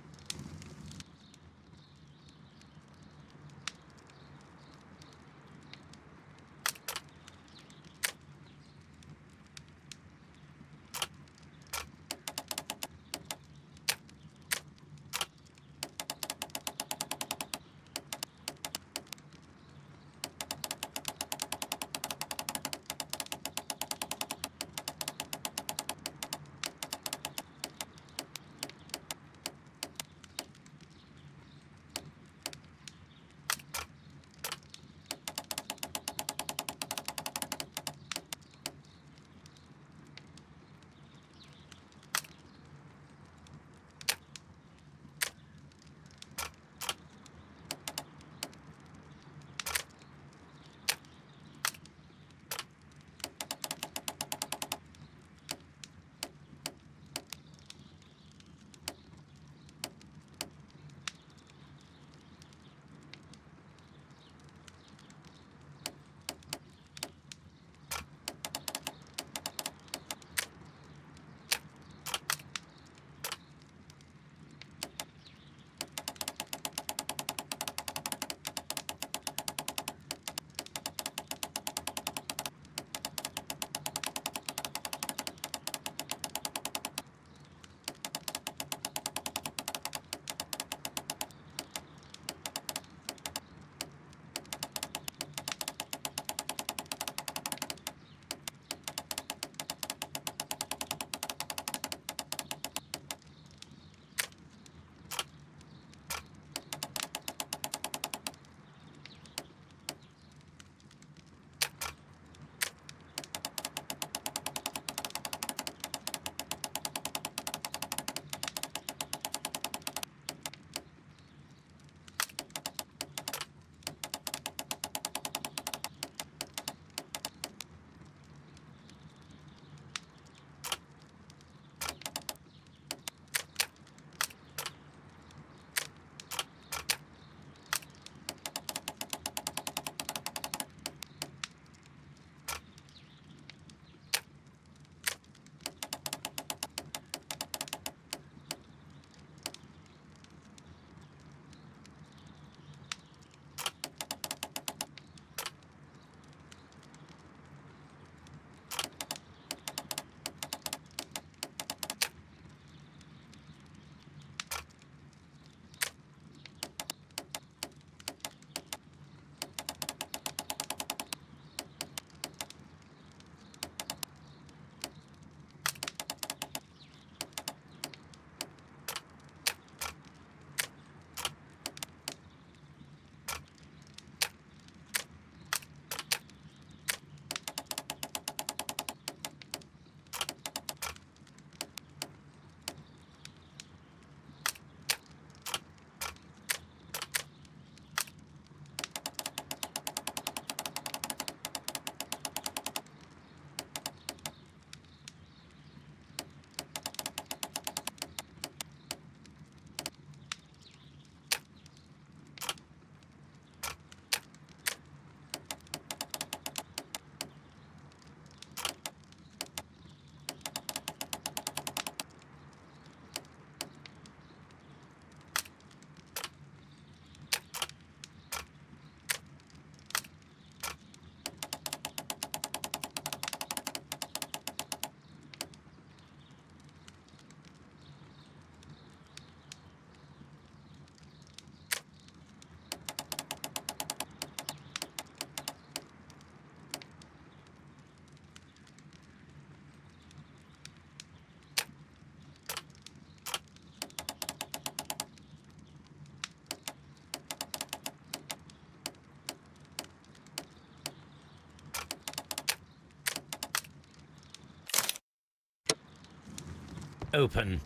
Open.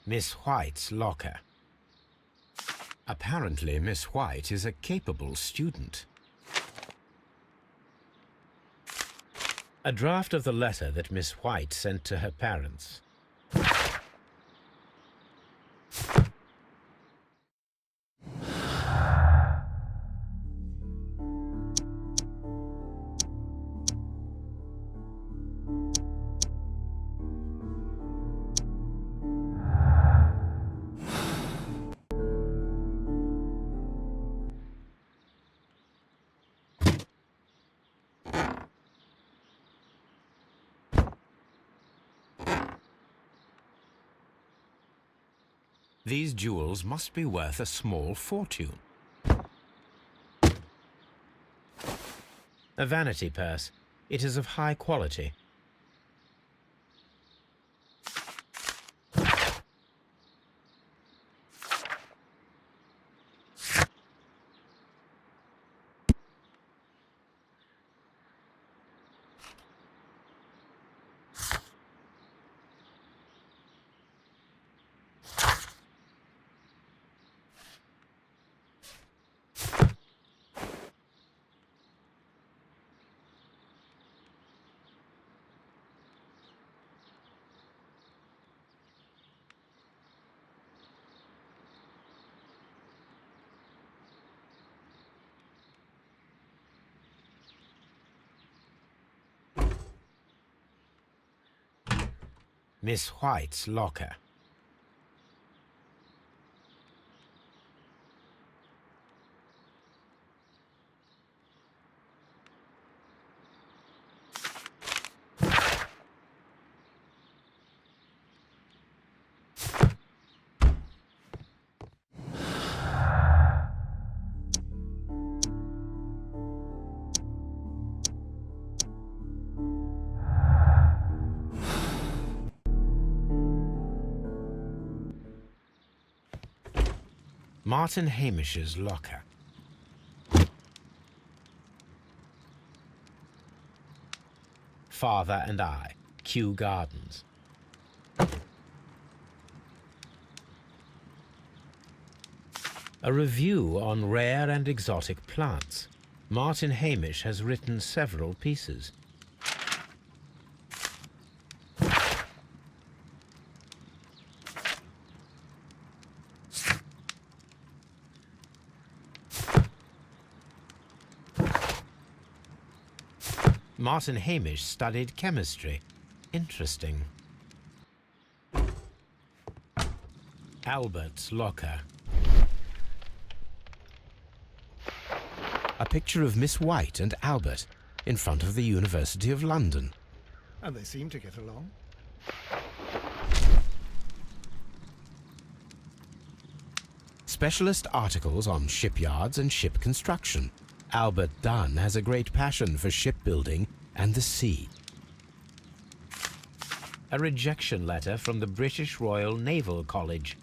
Miss White's locker. Apparently, Miss White is a capable student. A draft of the letter that Miss White sent to her parents. These jewels must be worth a small fortune. A vanity purse. It is of high quality. Miss White's locker. Martin Hamish's locker. Father and I, Kew Gardens. A review on rare and exotic plants. Martin Hamish has written several pieces. Martin Hamish studied chemistry. Interesting. Albert's locker. A picture of Miss White and Albert in front of the University of London. And they seem to get along. Specialist articles on shipyards and ship construction. Albert Dunn has a great passion for shipbuilding and the sea. A rejection letter from the British Royal Naval College.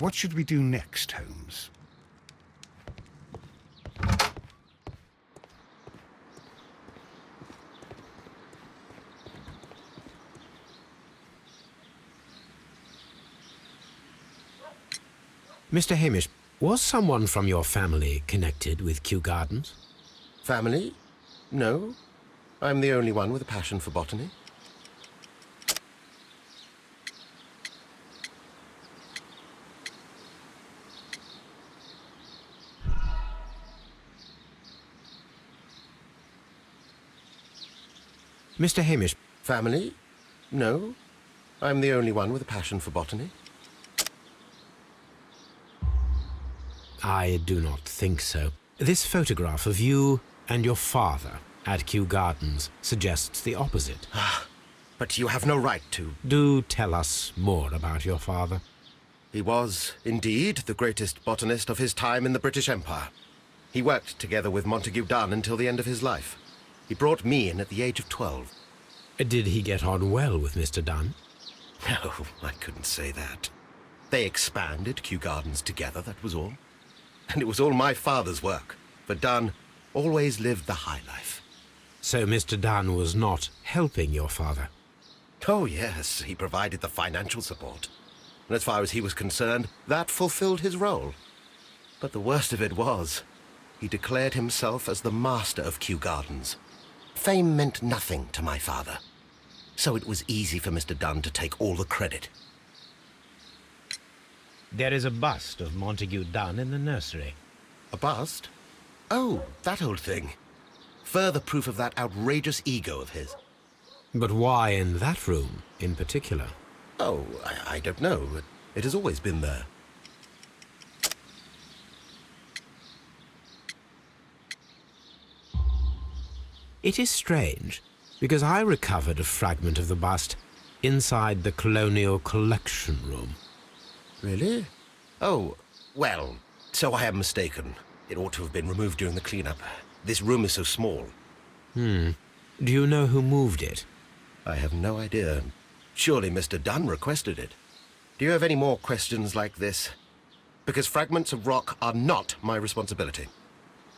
What should we do next, Holmes? Mr. Hamish, was someone from your family connected with Kew Gardens? Family? No. I'm the only one with a passion for botany. Mr. Hamish, Family? No. I'm the only one with a passion for botany. I do not think so. This photograph of you and your father at Kew Gardens suggests the opposite. But you have no right to. Do tell us more about your father. He was, indeed, the greatest botanist of his time in the British Empire. He worked together with Montague Dunn until the end of his life. He brought me in at the age of 12. Did he get on well with Mr. Dunn? No, I couldn't say that. They expanded Kew Gardens together, that was all. And it was all my father's work, for Dunn always lived the high life. So Mr. Dunn was not helping your father? Oh, yes, he provided the financial support. And as far as he was concerned, that fulfilled his role. But the worst of it was, he declared himself as the master of Kew Gardens. Fame meant nothing to my father, so it was easy for Mr. Dunn to take all the credit. There is a bust of Montague Dunn in the nursery. A bust? Oh, that old thing. Further proof of that outrageous ego of his. But why in that room in particular? Oh, I don't know. It has always been there. It is strange, because I recovered a fragment of the bust inside the Colonial Collection Room. Really? Oh, well, so I am mistaken. It ought to have been removed during the cleanup. This room is so small. Do you know who moved it? I have no idea. Surely Mr. Dunn requested it. Do you have any more questions like this? Because fragments of rock are not my responsibility.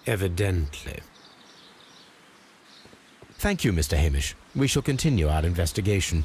Evidently. Thank you, Mr. Hamish. We shall continue our investigation.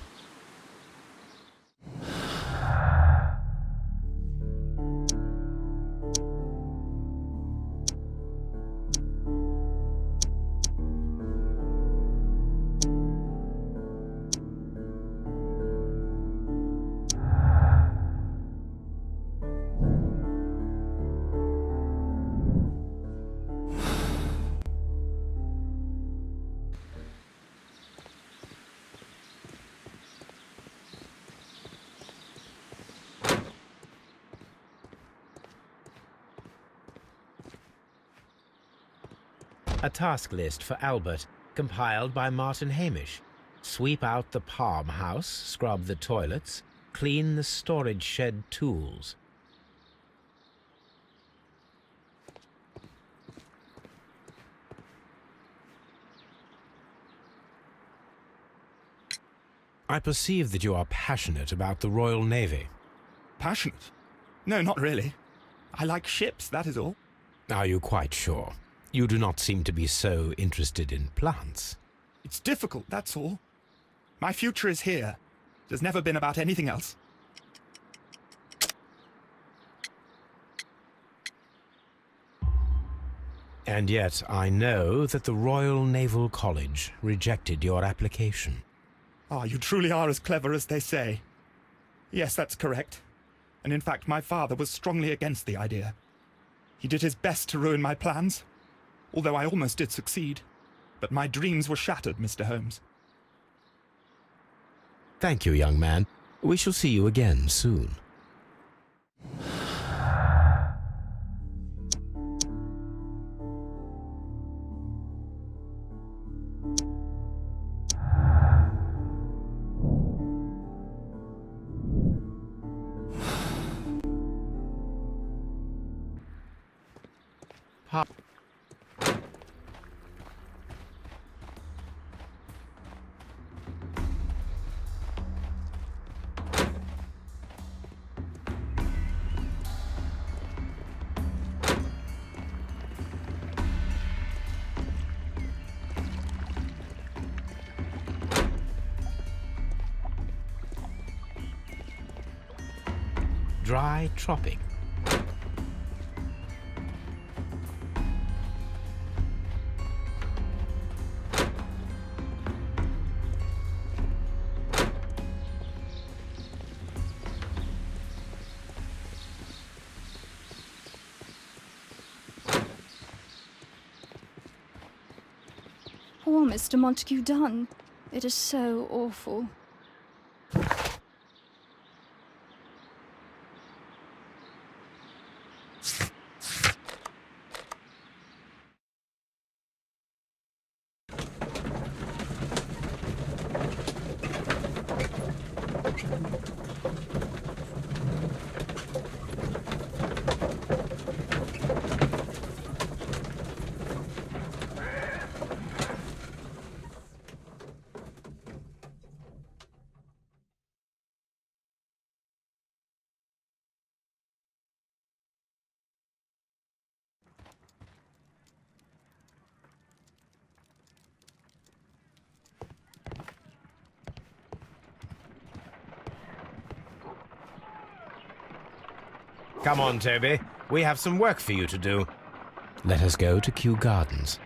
A task list for Albert, compiled by Martin Hamish. Sweep out the palm house, scrub the toilets, clean the storage shed tools. I perceive that you are passionate about the Royal Navy. Passionate? No, not really. I like ships, that is all. Are you quite sure? You do not seem to be so interested in plants. It's difficult, that's all. My future is here. It has never been about anything else. And yet I know that the Royal Naval College rejected your application. Ah, you truly are as clever as they say. Yes, that's correct. And in fact, my father was strongly against the idea. He did his best to ruin my plans, although I almost did succeed. But my dreams were shattered, Mr. Holmes. Thank you, young man. We shall see you again soon. Dry tropic. Poor Mr. Montague Dunn. It is so awful. Come on, Toby. We have some work for you to do. Let us go to Kew Gardens.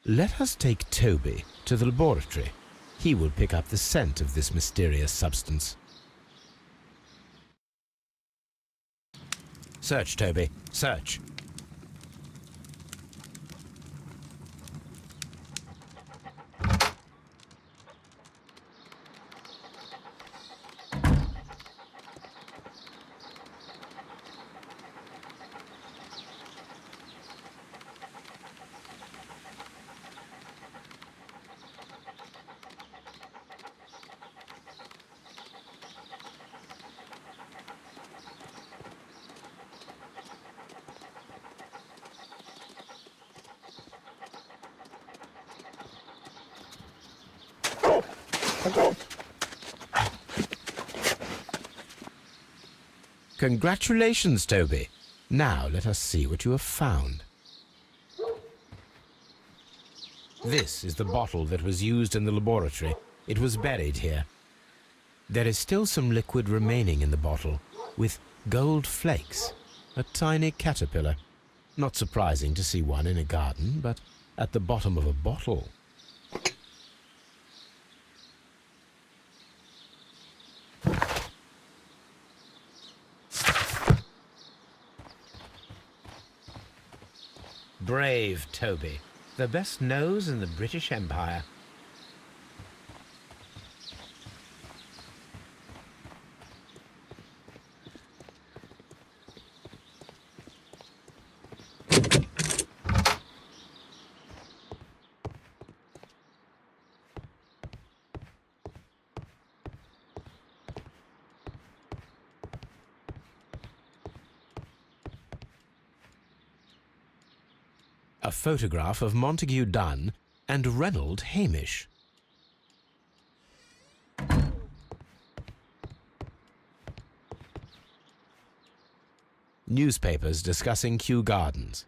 Let us take Toby to the laboratory. He will pick up the scent of this mysterious substance. Search, Toby. Search. Congratulations, Toby. Now let us see what you have found. This is the bottle that was used in the laboratory. It was buried here. There is still some liquid remaining in the bottle, with gold flakes, a tiny caterpillar. Not surprising to see one in a garden, but at the bottom of a bottle. Brave Toby, the best nose in the British Empire. A photograph of Montague Dunn and Reynold Hamish. Newspapers discussing Kew Gardens.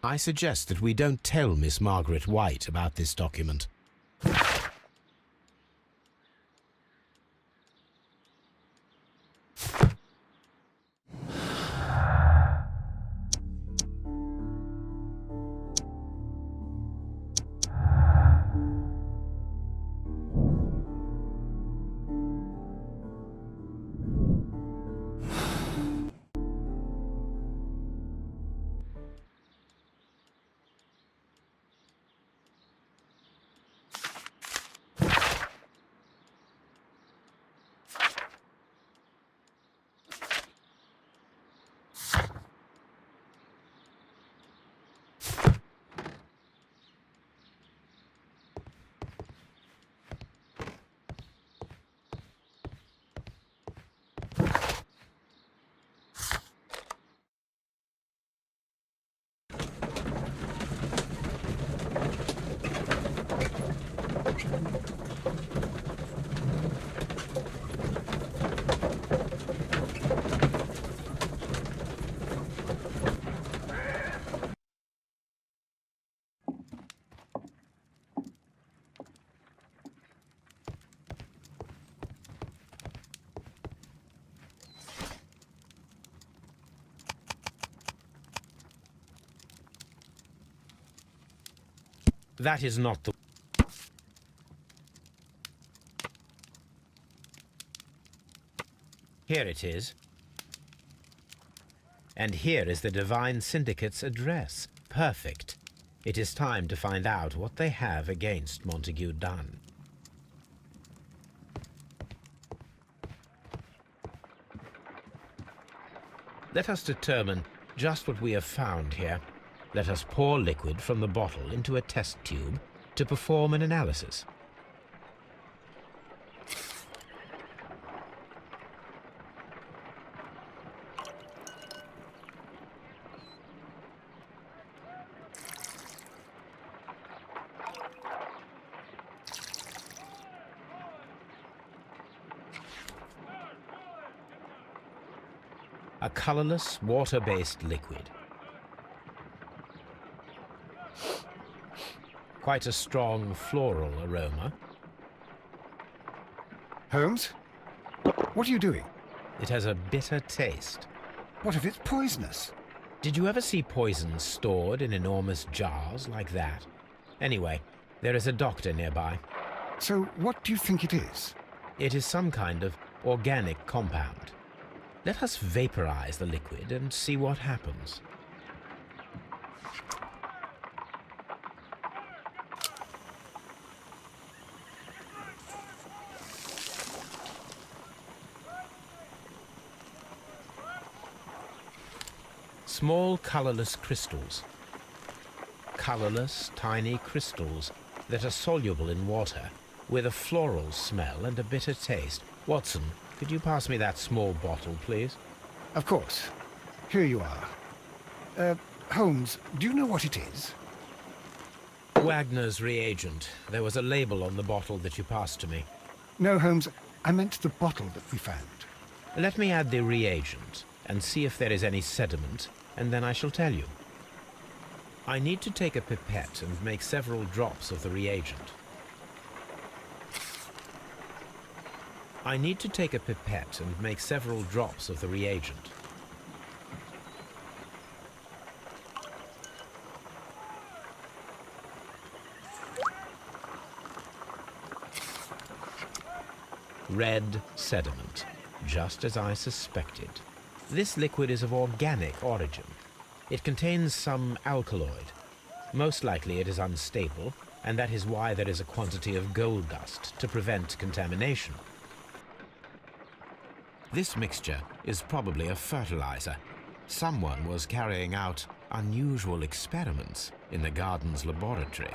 I suggest that we don't tell Miss Margaret White about this document. That is not the... Here it is. And here is the Divine Syndicate's address. Perfect. It is time to find out what they have against Montague Dunn. Let us determine just what we have found here. Let us pour liquid from the bottle into a test tube to perform an analysis. A colorless, water-based liquid. Quite a strong floral aroma. Holmes? What are you doing? It has a bitter taste. What if it's poisonous? Did you ever see poison stored in enormous jars like that? Anyway, there is a doctor nearby. So what do you think it is? It is some kind of organic compound. Let us vaporize the liquid and see what happens. Small colorless crystals. Colorless, tiny crystals that are soluble in water, with a floral smell and a bitter taste. Watson, could you pass me that small bottle, please? Of course. Here you are. Holmes, do you know what it is? Wagner's reagent. There was a label on the bottle that you passed to me. No, Holmes, I meant the bottle that we found. Let me add the reagent and see if there is any sediment, and then I shall tell you. I need to take a pipette and make several drops of the reagent. I need to take a pipette and make several drops of the reagent. Red sediment, just as I suspected. This liquid is of organic origin. It contains some alkaloid. Most likely it is unstable, and that is why there is a quantity of gold dust to prevent contamination. This mixture is probably a fertilizer. Someone was carrying out unusual experiments in the garden's laboratory.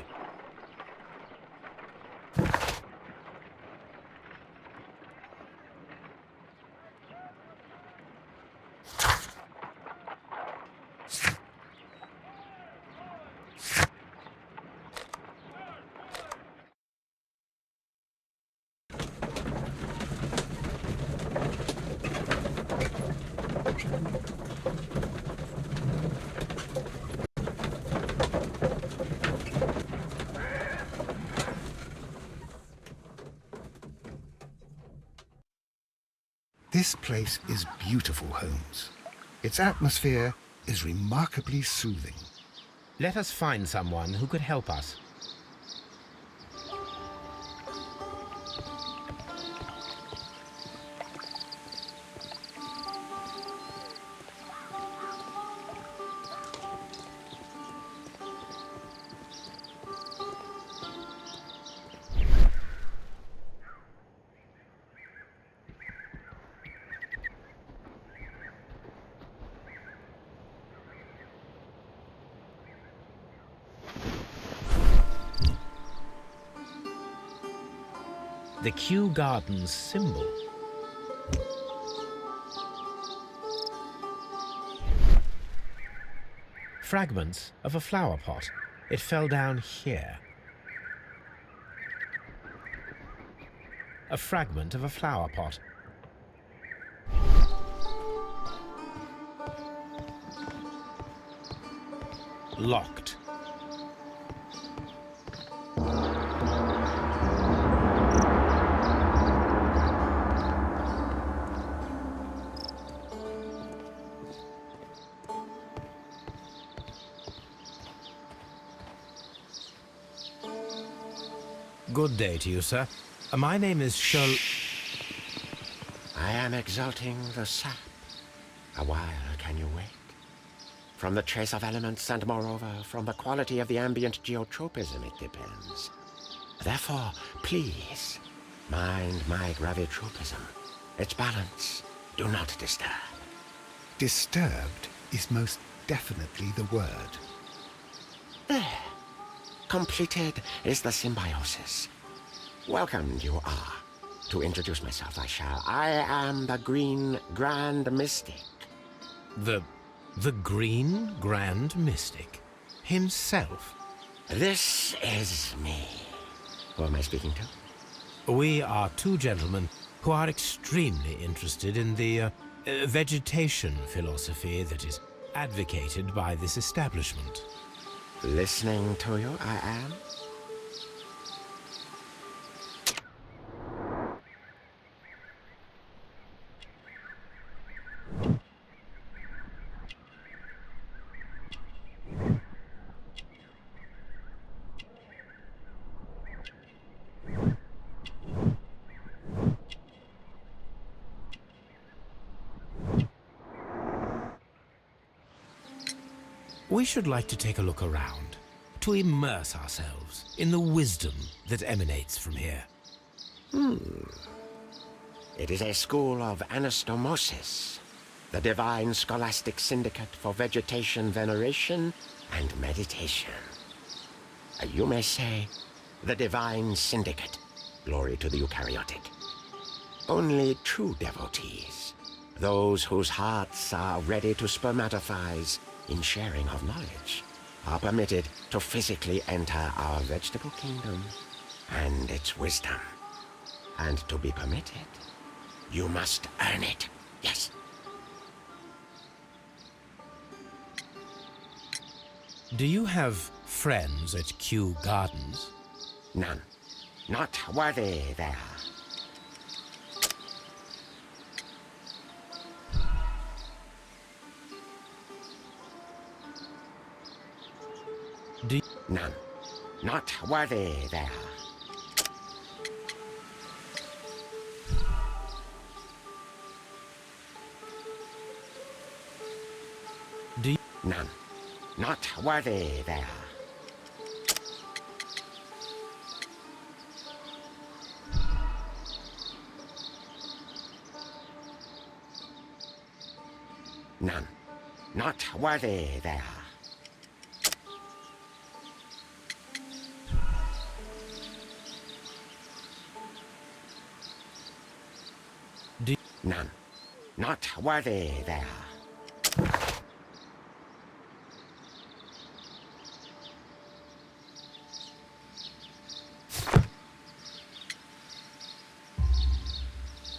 This place is beautiful, Holmes. Its atmosphere is remarkably soothing. Let us find someone who could help us. The Kew Gardens symbol. Fragments of a flower pot. It fell down here. A fragment of a flower pot. Locked. Good day to you, sir. My name is Sherlock... I am exalting the sap. A while can you wait? From the trace of elements and moreover from the quality of the ambient geotropism it depends. Therefore, please, mind my gravitropism. Its balance, do not disturb. Disturbed is most definitely the word. There. Completed is the symbiosis. Welcomed you are. To introduce myself, I am the Green Grand Mystic. The Green Grand Mystic himself. This is me. Who am I speaking to? We are two gentlemen who are extremely interested in the vegetation philosophy that is advocated by this establishment. Listening to you, I am. We should like to take a look around, to immerse ourselves in the wisdom that emanates from here. It is a school of anastomosis, the divine scholastic syndicate for vegetation veneration and meditation. You may say, the divine syndicate, glory to the eukaryotic. Only true devotees, those whose hearts are ready to spermatophize in sharing of knowledge, are permitted to physically enter our vegetable kingdom and its wisdom. And to be permitted, you must earn it. Yes. Do you have friends at Kew Gardens? None. Not worthy there. None. Not worthy there. None. Not worthy there. None. Not worthy there. None. Not worthy there.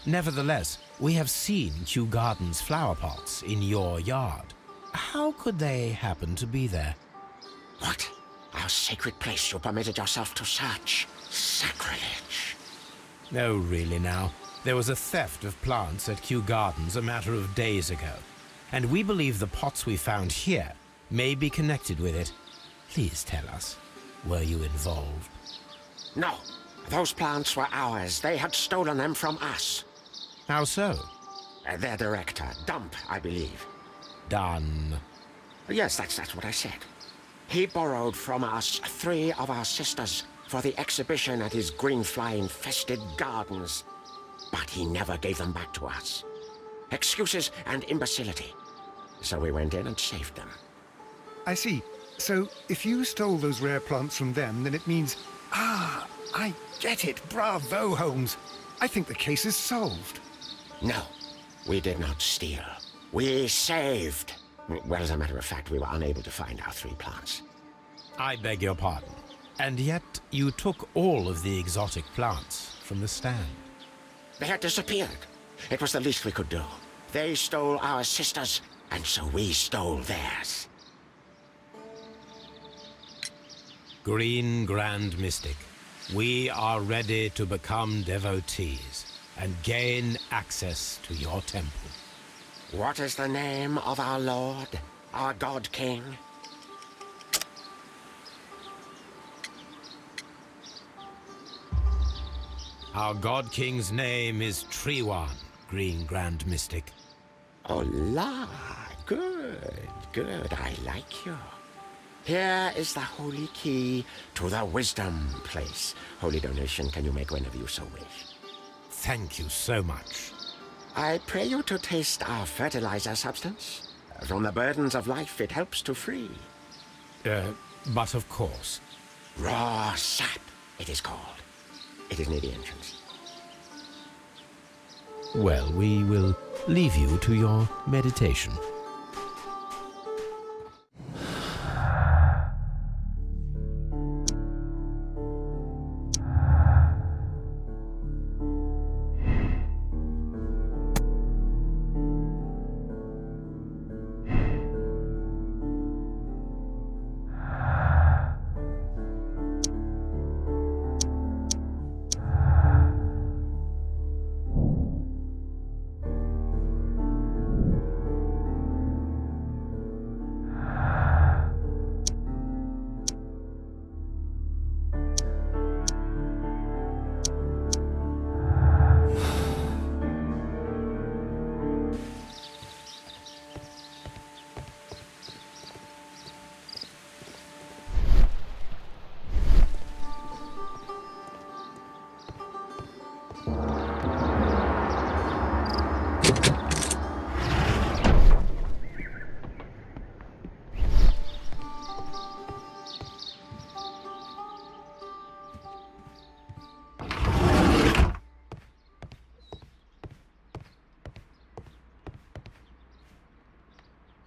Nevertheless, we have seen Kew Gardens flower pots in your yard. How could they happen to be there? What? Our sacred place you permitted yourself to search? Sacrilege. No, really now. There was a theft of plants at Kew Gardens a matter of days ago, and we believe the pots we found here may be connected with it. Please tell us, were you involved? No, those plants were ours. They had stolen them from us. How so? Their director, Dump, I believe. Done. Yes, that's what I said. He borrowed from us 3 of our sisters for the exhibition at his green fly-infested gardens. But he never gave them back to us. Excuses and imbecility. So we went in and saved them. I see. So, if you stole those rare plants from them, then it means... Ah, I get it. Bravo, Holmes. I think the case is solved. No, we did not steal. We saved. Well, as a matter of fact, we were unable to find our 3 plants. I beg your pardon. And yet you took all of the exotic plants from the stand. They had disappeared. It was the least we could do. They stole our sisters, and so we stole theirs. Green Grand Mystic, we are ready to become devotees and gain access to your temple. What is the name of our Lord, our God King? Our God King's name is Treewan, Green Grand Mystic. Oh, la, good, I like you. Here is the holy key to the wisdom place. Holy donation can you make whenever you so wish. Thank you so much. I pray you to taste our fertilizer substance. From the burdens of life it helps to free. But of course. Raw sap, it is called. It is near the entrance. Well, we will leave you to your meditation.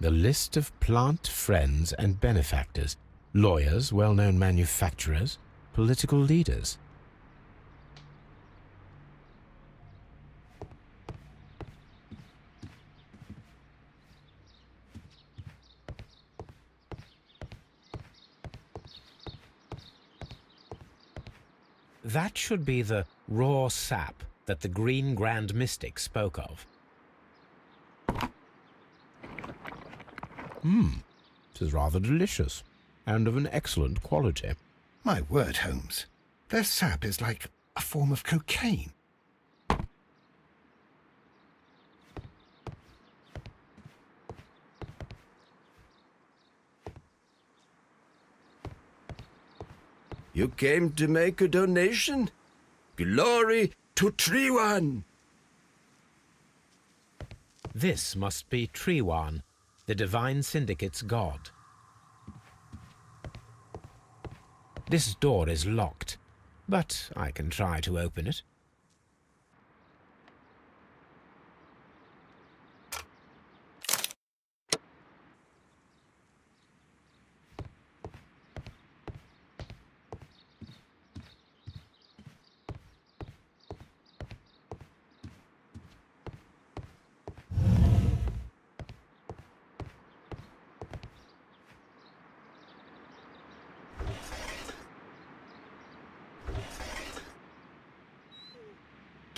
The list of plant friends and benefactors, lawyers, well-known manufacturers, political leaders. That should be the raw sap that the Green Grand Mystic spoke of. It is rather delicious, and of an excellent quality. My word, Holmes. Their sap is like a form of cocaine. You came to make a donation? Glory to Treewan! This must be Treewan, the Divine Syndicate's god. This door is locked, but I can try to open it.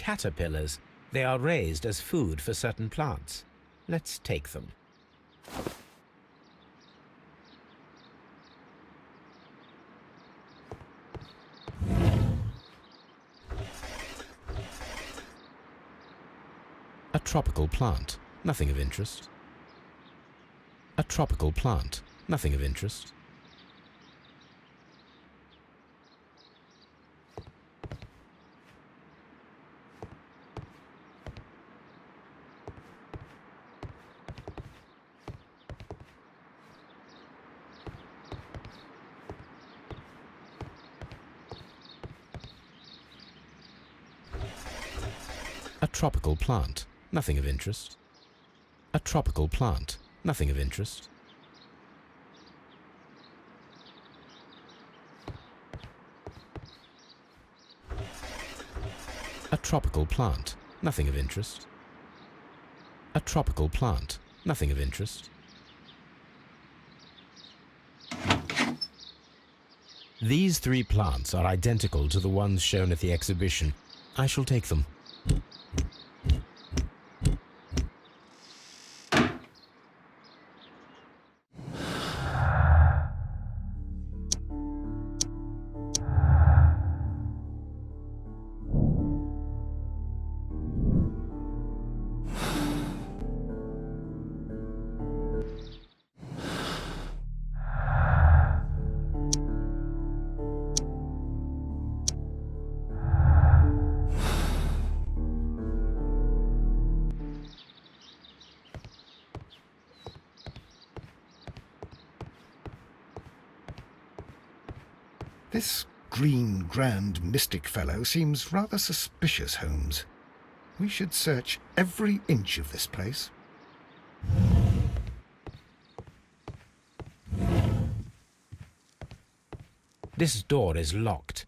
caterpillars. They are raised as food for certain plants. Let's take them. A tropical plant, nothing of interest. A tropical plant, nothing of interest. A tropical plant, nothing of interest. A tropical plant, nothing of interest. A tropical plant, nothing of interest. A tropical plant, nothing of interest. These 3 plants are identical to the ones shown at the exhibition. I shall take them. This green grand mystic fellow seems rather suspicious, Holmes. We should search every inch of this place. This door is locked.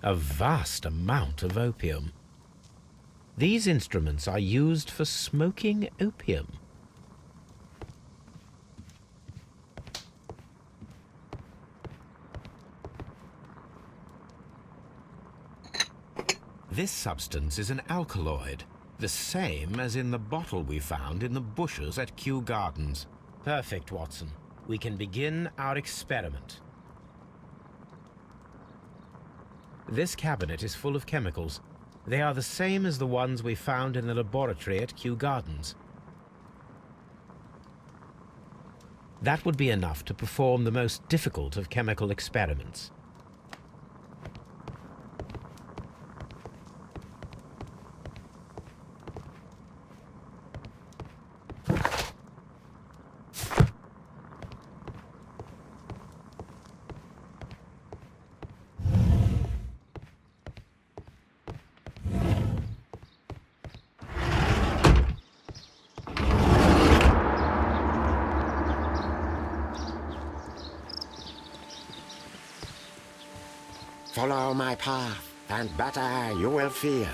A vast amount of opium. These instruments are used for smoking opium. This substance is an alkaloid, the same as in the bottle we found in the bushes at Kew Gardens. Perfect, Watson. We can begin our experiment. This cabinet is full of chemicals. They are the same as the ones we found in the laboratory at Kew Gardens. That would be enough to perform the most difficult of chemical experiments. Follow my path, and better you will feel.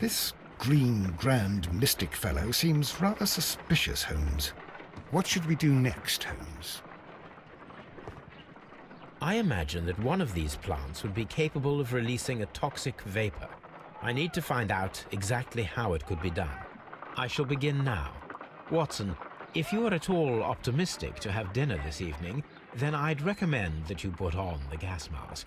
This green grand mystic fellow seems rather suspicious, Holmes. What should we do next, Holmes? I imagine that one of these plants would be capable of releasing a toxic vapor. I need to find out exactly how it could be done. I shall begin now. Watson, if you are at all optimistic to have dinner this evening, then I'd recommend that you put on the gas mask.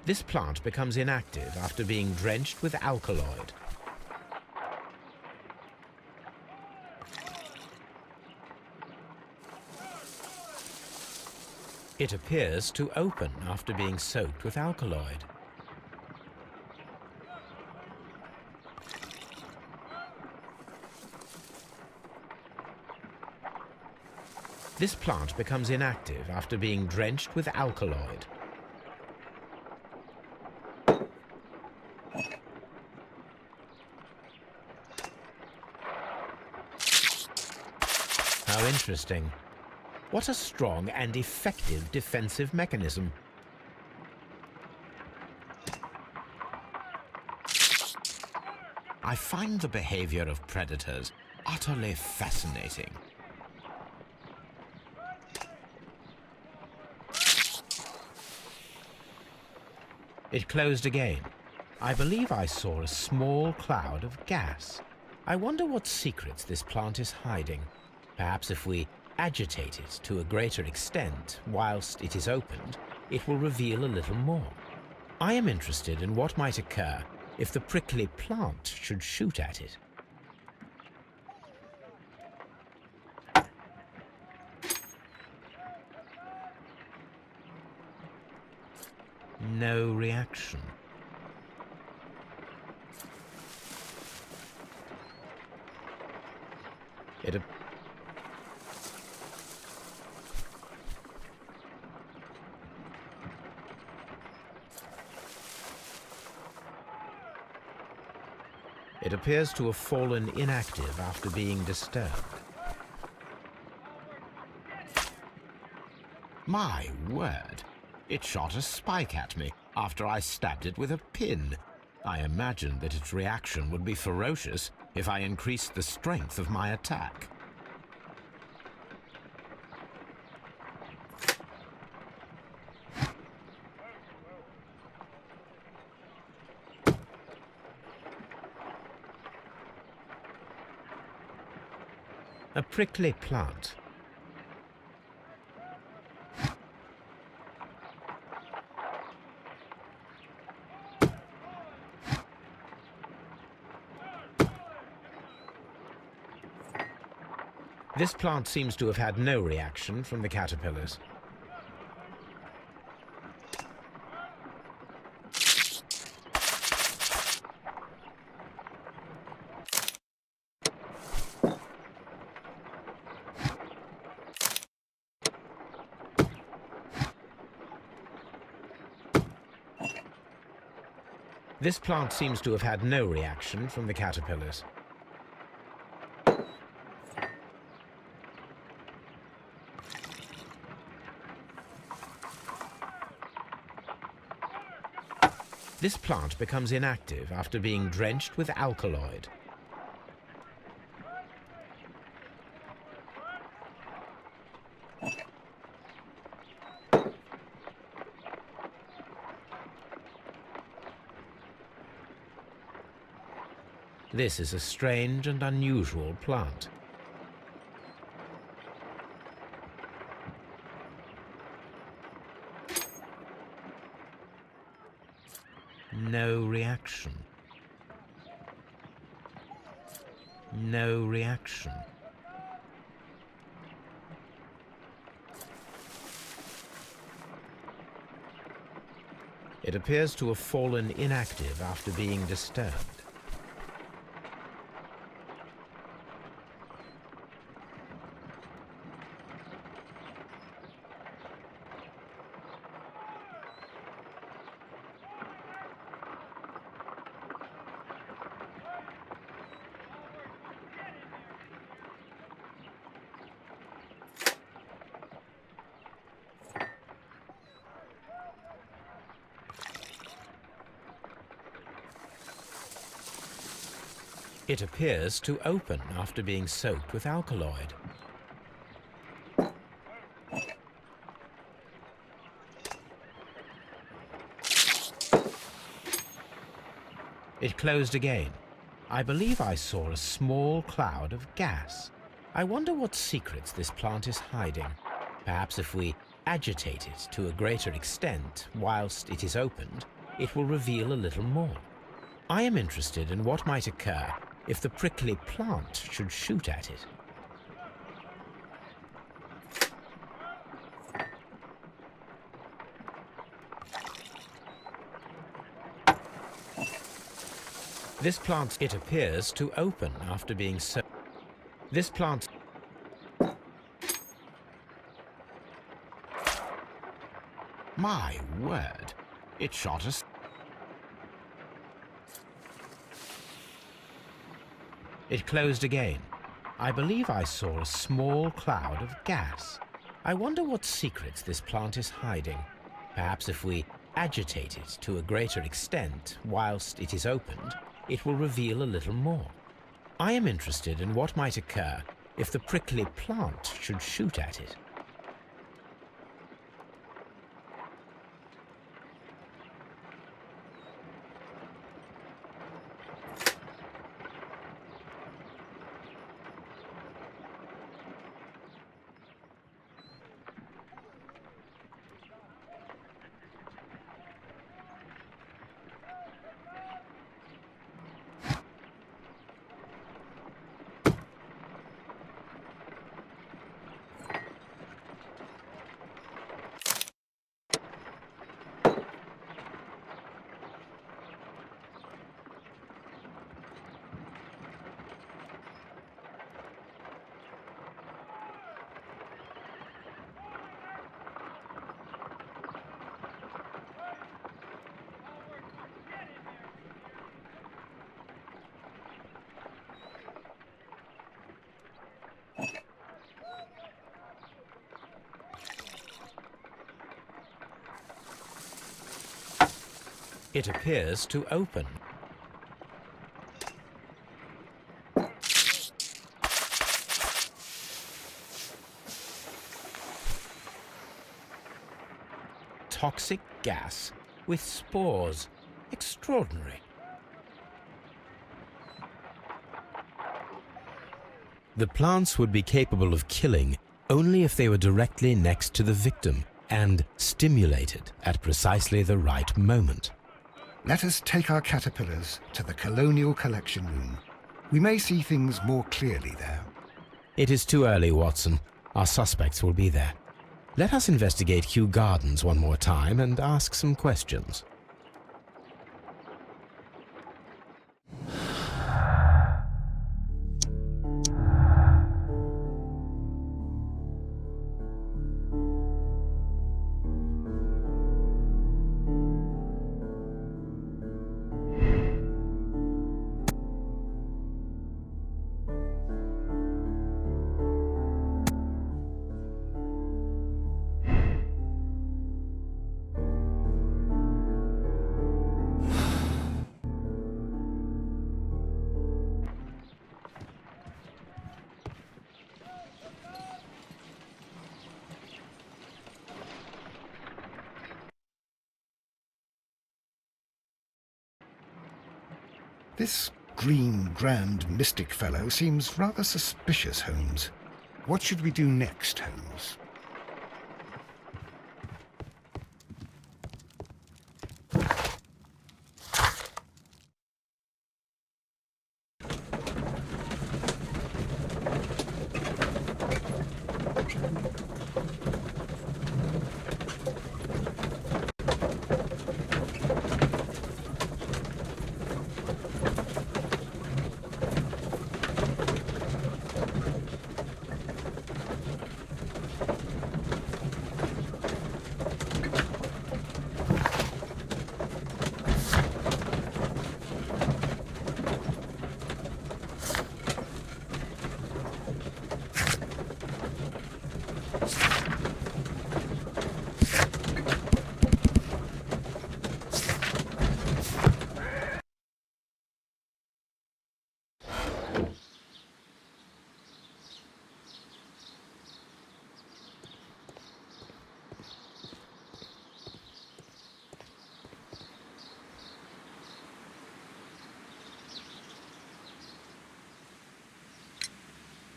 This plant becomes inactive after being drenched with alkaloid. It appears to open after being soaked with alkaloid. This plant becomes inactive after being drenched with alkaloid. How interesting. What a strong and effective defensive mechanism. I find the behavior of predators utterly fascinating. It closed again. I believe I saw a small cloud of gas. I wonder what secrets this plant is hiding. Perhaps if we agitate it to a greater extent whilst it is opened, it will reveal a little more. I am interested in what might occur if the prickly plant should shoot at it. No reaction. It appears to have fallen inactive after being disturbed. My word! It shot a spike at me after I stabbed it with a pin. I imagined that its reaction would be ferocious if I increased the strength of my attack. A prickly plant. This plant seems to have had no reaction from the caterpillars. This plant seems to have had no reaction from the caterpillars. This plant becomes inactive after being drenched with alkaloid. This is a strange and unusual plant. No reaction. No reaction. It appears to have fallen inactive after being disturbed. It appears to open after being soaked with alkaloid. It closed again. I believe I saw a small cloud of gas. I wonder what secrets this plant is hiding. Perhaps if we agitate it to a greater extent whilst it is opened, it will reveal a little more. I am interested in what might occur if the prickly plant should shoot at it. This plant, it appears to open after being soaked. This plant... My word, it shot us. It closed again. I believe I saw a small cloud of gas. I wonder what secrets this plant is hiding. Perhaps if we agitate it to a greater extent whilst it is opened, it will reveal a little more. I am interested in what might occur if the prickly plant should shoot at it. It appears to open. Toxic gas with spores. Extraordinary. The plants would be capable of killing only if they were directly next to the victim and stimulated at precisely the right moment. Let us take our caterpillars to the Colonial Collection Room. We may see things more clearly there. It is too early, Watson. Our suspects will be there. Let us investigate Kew Gardens one more time and ask some questions. This green, grand, mystic fellow seems rather suspicious, Holmes. What should we do next, Holmes?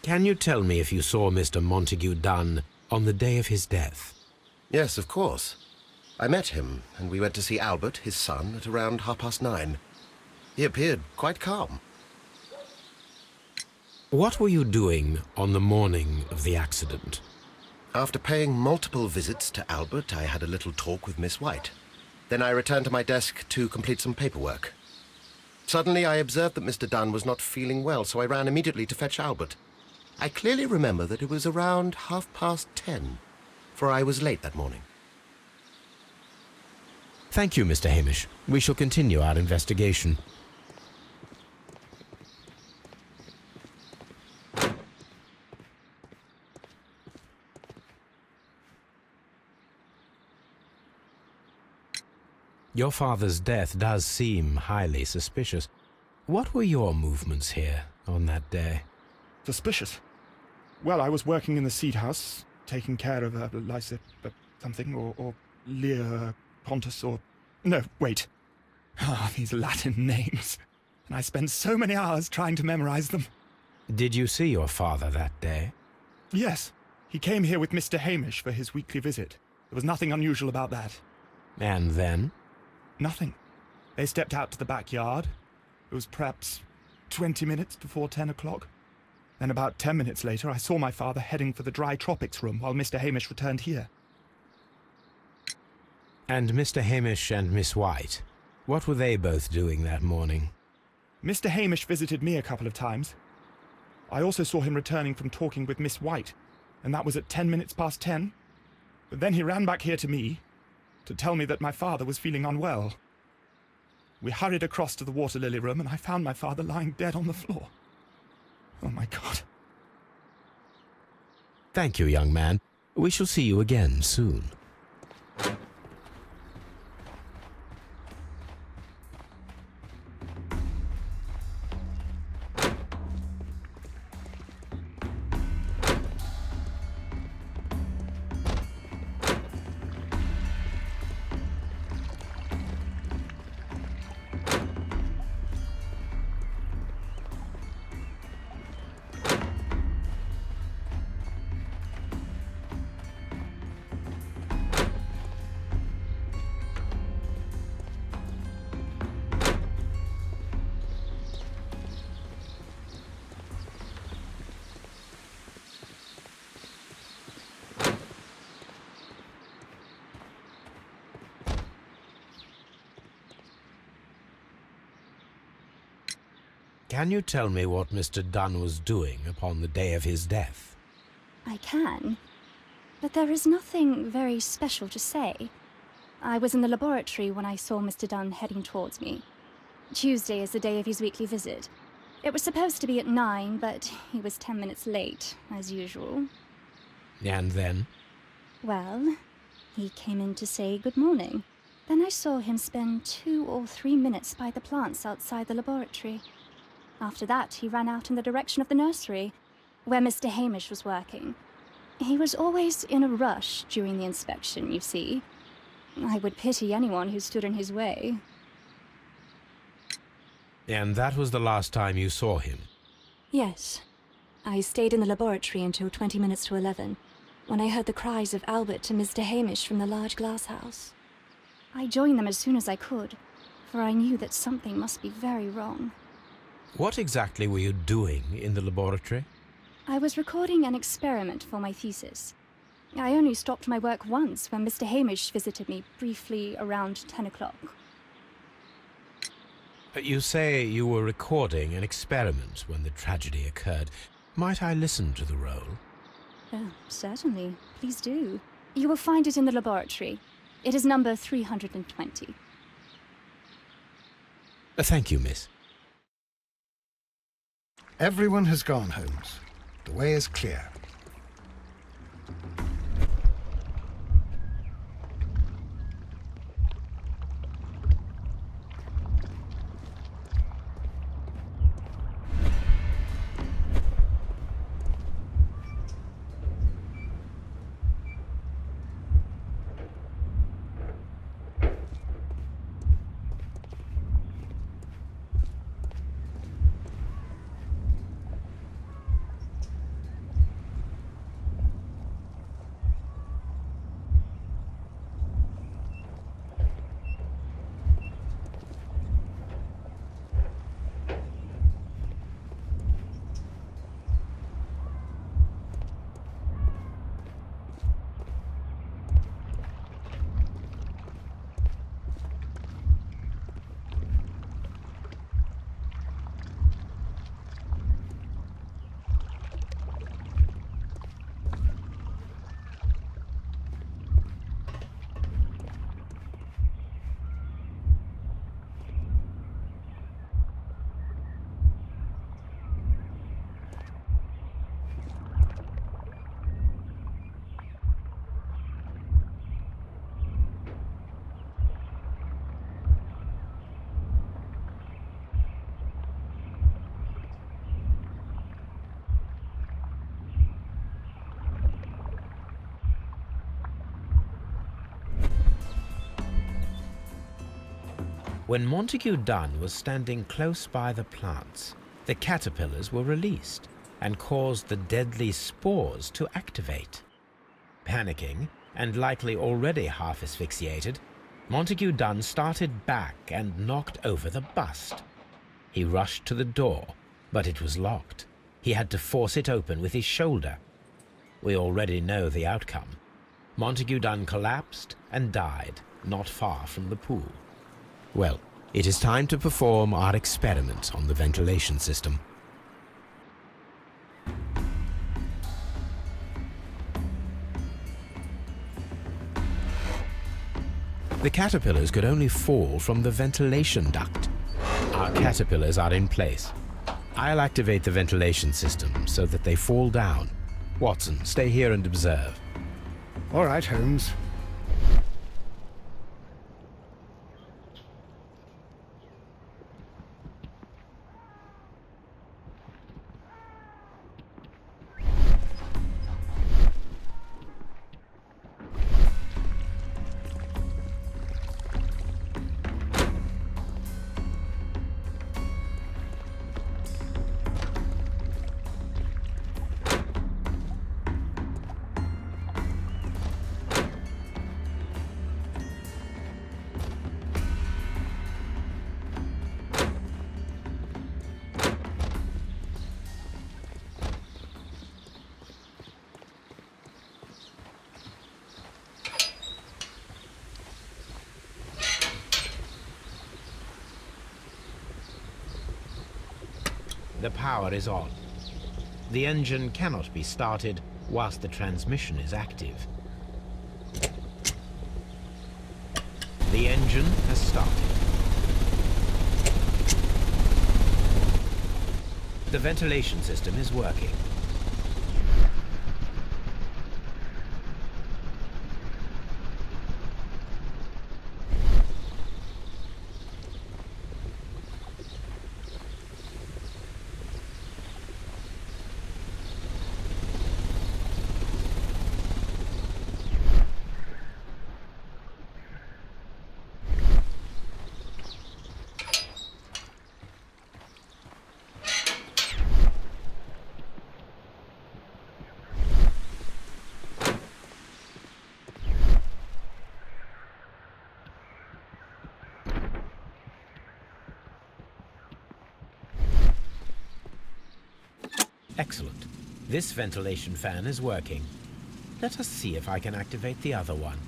Can you tell me if you saw Mr. Montague Dunn on the day of his death? Yes, of course. I met him, and we went to see Albert, his son, at around 9:30. He appeared quite calm. What were you doing on the morning of the accident? After paying multiple visits to Albert, I had a little talk with Miss White. Then I returned to my desk to complete some paperwork. Suddenly, I observed that Mr. Dunn was not feeling well, so I ran immediately to fetch Albert. I clearly remember that it was around 10:30, for I was late that morning. Thank you, Mr. Hamish. We shall continue our investigation. Your father's death does seem highly suspicious. What were your movements here on that day? Suspicious? Well, I was working in the seed house, taking care of something, or Lear Pontus, or... No, wait. Ah, these Latin names. And I spent so many hours trying to memorize them. Did you see your father that day? Yes. He came here with Mr. Hamish for his weekly visit. There was nothing unusual about that. And then? Nothing. They stepped out to the backyard. It was perhaps 20 minutes before 10 o'clock. Then about 10 minutes later, I saw my father heading for the dry tropics room while Mr. Hamish returned here. And Mr. Hamish and Miss White, what were they both doing that morning? Mr. Hamish visited me a couple of times. I also saw him returning from talking with Miss White, and that was at 10 minutes past 10. But then he ran back here to me to tell me that my father was feeling unwell. We hurried across to the water lily room, and I found my father lying dead on the floor. Oh, my God. Thank you, young man. We shall see you again soon. Can you tell me what Mr. Dunn was doing upon the day of his death? I can, but there is nothing very special to say. I was in the laboratory when I saw Mr. Dunn heading towards me. Tuesday is the day of his weekly visit. It was supposed to be at 9, but he was 10 minutes late, as usual. And then? Well, he came in to say good morning. Then I saw him spend 2 or 3 minutes by the plants outside the laboratory. After that, he ran out in the direction of the nursery, where Mr. Hamish was working. He was always in a rush during the inspection, you see. I would pity anyone who stood in his way. And that was the last time you saw him? Yes. I stayed in the laboratory until 20 minutes to 11, when I heard the cries of Albert and Mr. Hamish from the large glass house. I joined them as soon as I could, for I knew that something must be very wrong. What exactly were you doing in the laboratory? I was recording an experiment for my thesis. I only stopped my work once when Mr. Hamish visited me briefly around 10 o'clock. You say you were recording an experiment when the tragedy occurred. Might I listen to the roll? Certainly. Please do. You will find it in the laboratory. It is number 320. Thank you, miss. Everyone has gone, Holmes. The way is clear. When Montague Dunn was standing close by the plants, the caterpillars were released and caused the deadly spores to activate. Panicking, and likely already half asphyxiated, Montague Dunn started back and knocked over the bust. He rushed to the door, but it was locked. He had to force it open with his shoulder. We already know the outcome. Montague Dunn collapsed and died not far from the pool. Well, it is time to perform our experiment on the ventilation system. The caterpillars could only fall from the ventilation duct. Our caterpillars are in place. I'll activate the ventilation system so that they fall down. Watson, stay here and observe. All right, Holmes. The power is on. The engine cannot be started whilst the transmission is active. The engine has started. The ventilation system is working. Excellent. This ventilation fan is working. Let us see if I can activate the other one.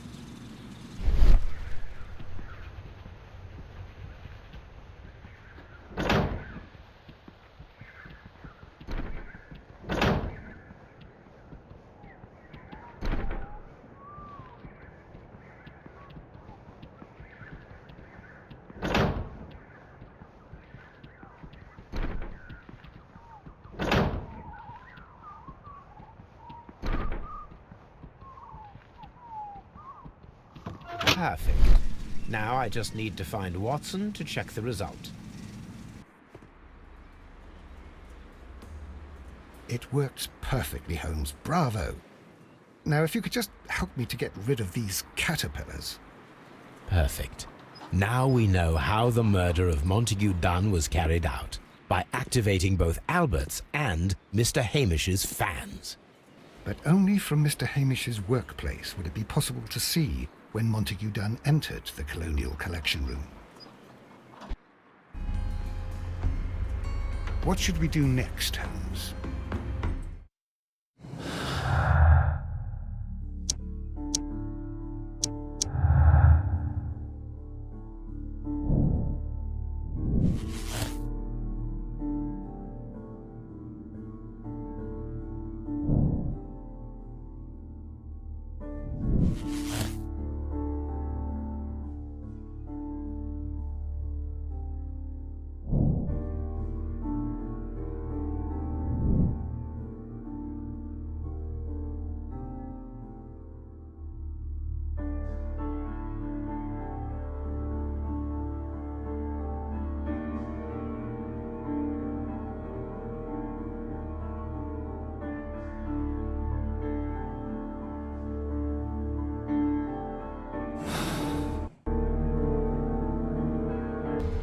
Perfect. Now I just need to find Watson to check the result. It works perfectly, Holmes. Bravo. Now, if you could just help me to get rid of these caterpillars. Perfect. Now we know how the murder of Montague Dunn was carried out, by activating both Albert's and Mr. Hamish's fans. But only from Mr. Hamish's workplace would it be possible to see when Montague Dunn entered the Colonial Collection Room. What should we do next, Holmes?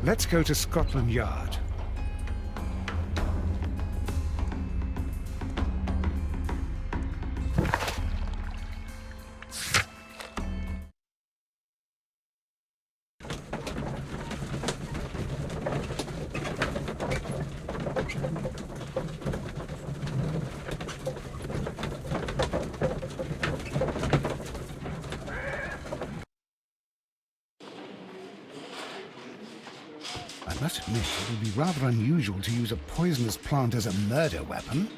Let's go to Scotland Yard. I must admit, it would be rather unusual to use a poisonous plant as a murder weapon.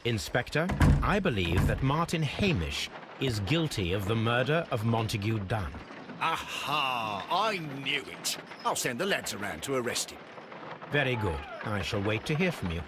Inspector, I believe that Martin Hamish is guilty of the murder of Montague Dunn. Aha! I knew it. I'll send the lads around to arrest him. Very good. I shall wait to hear from you.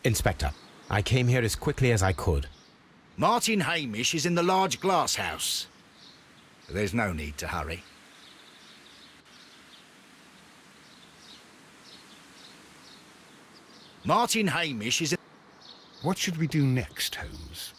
Inspector, I came here as quickly as I could. Martin Hamish is in the large glass house. There's no need to hurry. Martin Hamish is in... What should we do next, Holmes?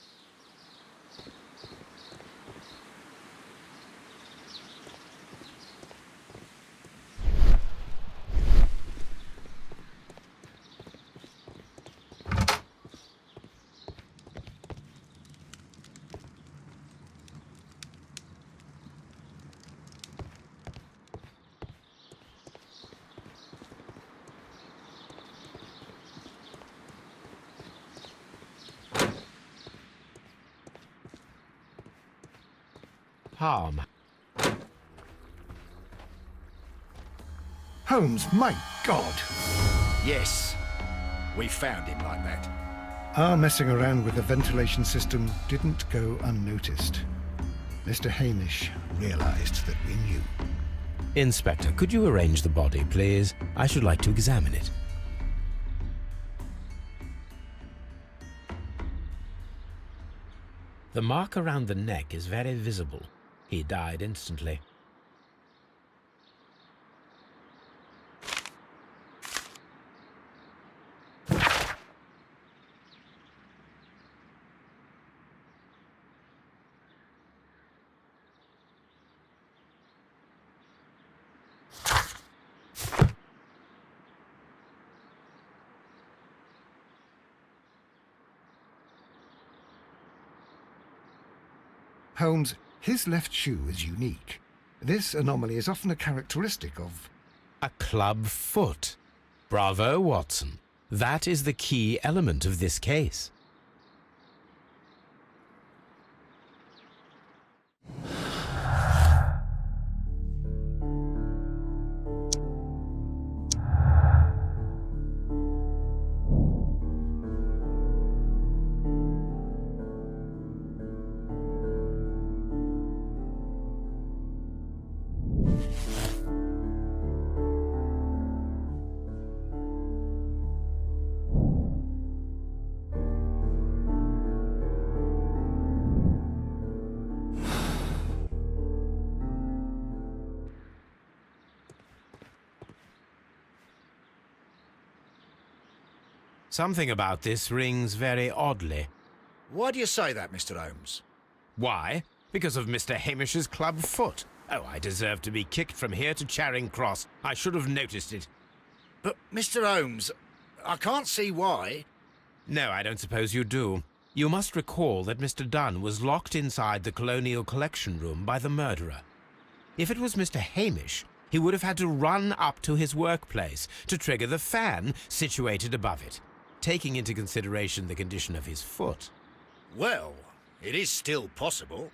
Harm. Holmes, my God! Yes, we found him like that. Our messing around with the ventilation system didn't go unnoticed. Mr. Hamish realized that we knew. Inspector, could you arrange the body, please? I should like to examine it. The mark around the neck is very visible. He died instantly. Holmes, his left shoe is unique. This anomaly is often a characteristic of... A club foot. Bravo, Watson. That is the key element of this case. Something about this rings very oddly. Why do you say that, Mr. Holmes? Why? Because of Mr. Hamish's club foot. Oh, I deserve to be kicked from here to Charing Cross. I should have noticed it. But, Mr. Holmes, I can't see why. No, I don't suppose you do. You must recall that Mr. Dunn was locked inside the Colonial Collection Room by the murderer. If it was Mr. Hamish, he would have had to run up to his workplace to trigger the fan situated above it, taking into consideration the condition of his foot. Well, it is still possible.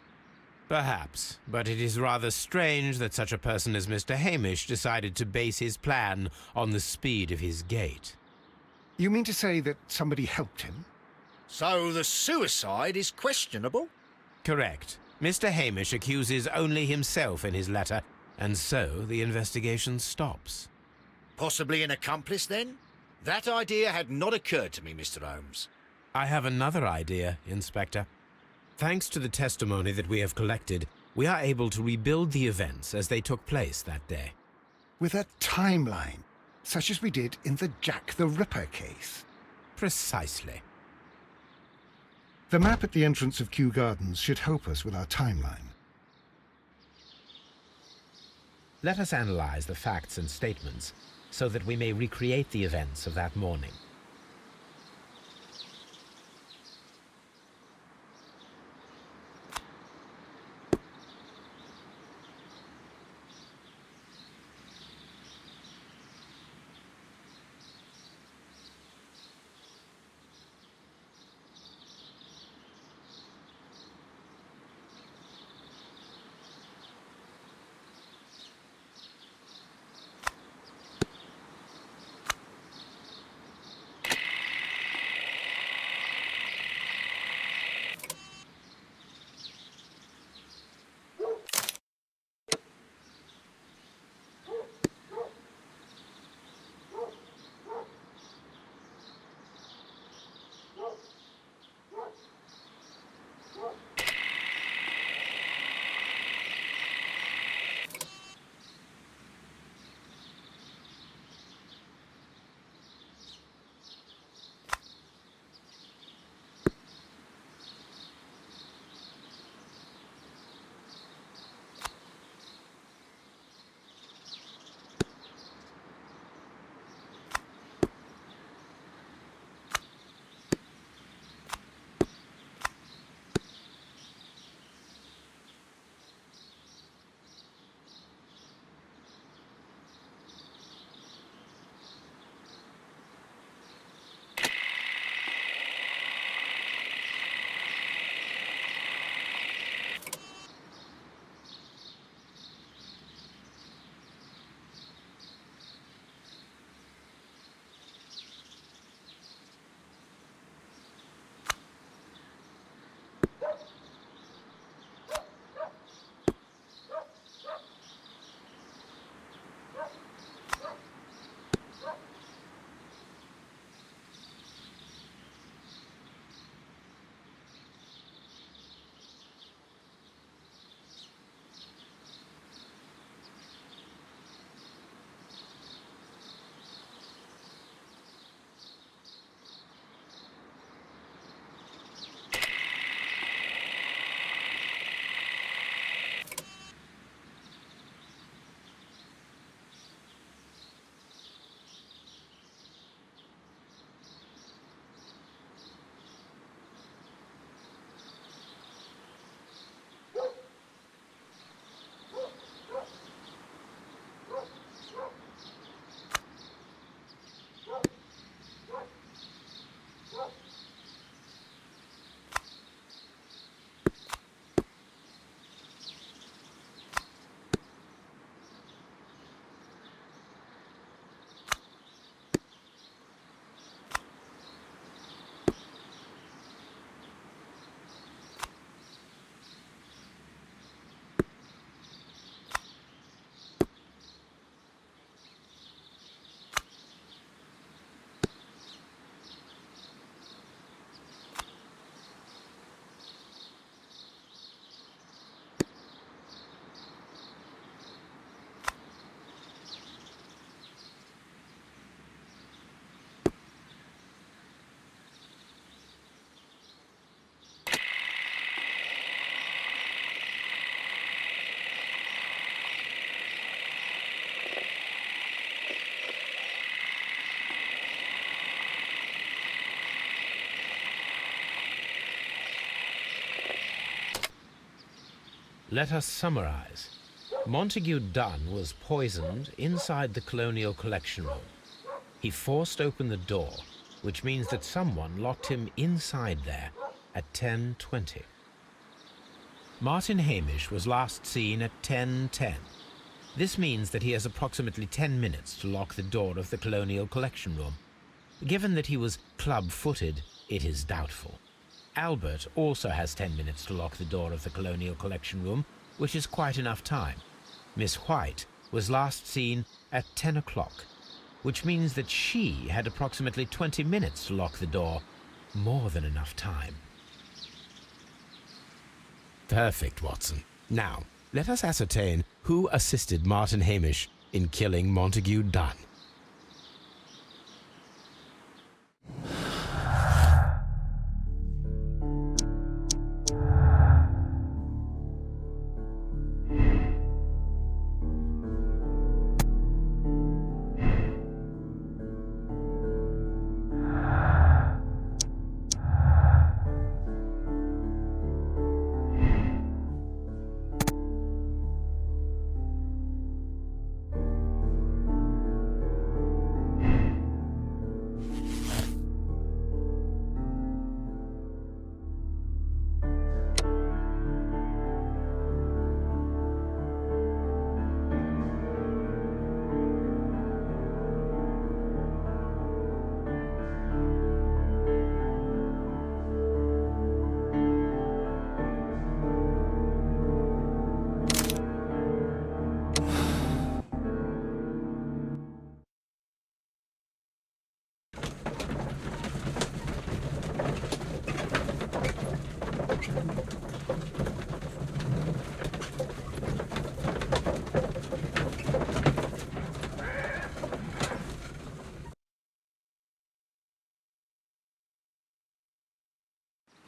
Perhaps, but it is rather strange that such a person as Mr. Hamish decided to base his plan on the speed of his gait. You mean to say that somebody helped him? So the suicide is questionable? Correct. Mr. Hamish accuses only himself in his letter, and so the investigation stops. Possibly an accomplice, then? That idea had not occurred to me, Mr. Holmes. I have another idea, Inspector. Thanks to the testimony that we have collected, we are able to rebuild the events as they took place that day. With a timeline, such as we did in the Jack the Ripper case. Precisely. The map at the entrance of Kew Gardens should help us with our timeline. Let us analyze the facts and statements so that we may recreate the events of that morning. Let us summarize. Montague Dunn was poisoned inside the Colonial Collection Room. He forced open the door, which means that someone locked him inside there at 10:20. Martin Hamish was last seen at 10:10. This means that he has approximately 10 minutes to lock the door of the Colonial Collection Room. Given that he was club-footed, it is doubtful. Albert also has 10 minutes to lock the door of the Colonial Collection Room, which is quite enough time. Miss White was last seen at 10 o'clock, which means that she had approximately 20 minutes to lock the door. More than enough time. Perfect, Watson. Now, let us ascertain who assisted Martin Hamish in killing Montague Dunn.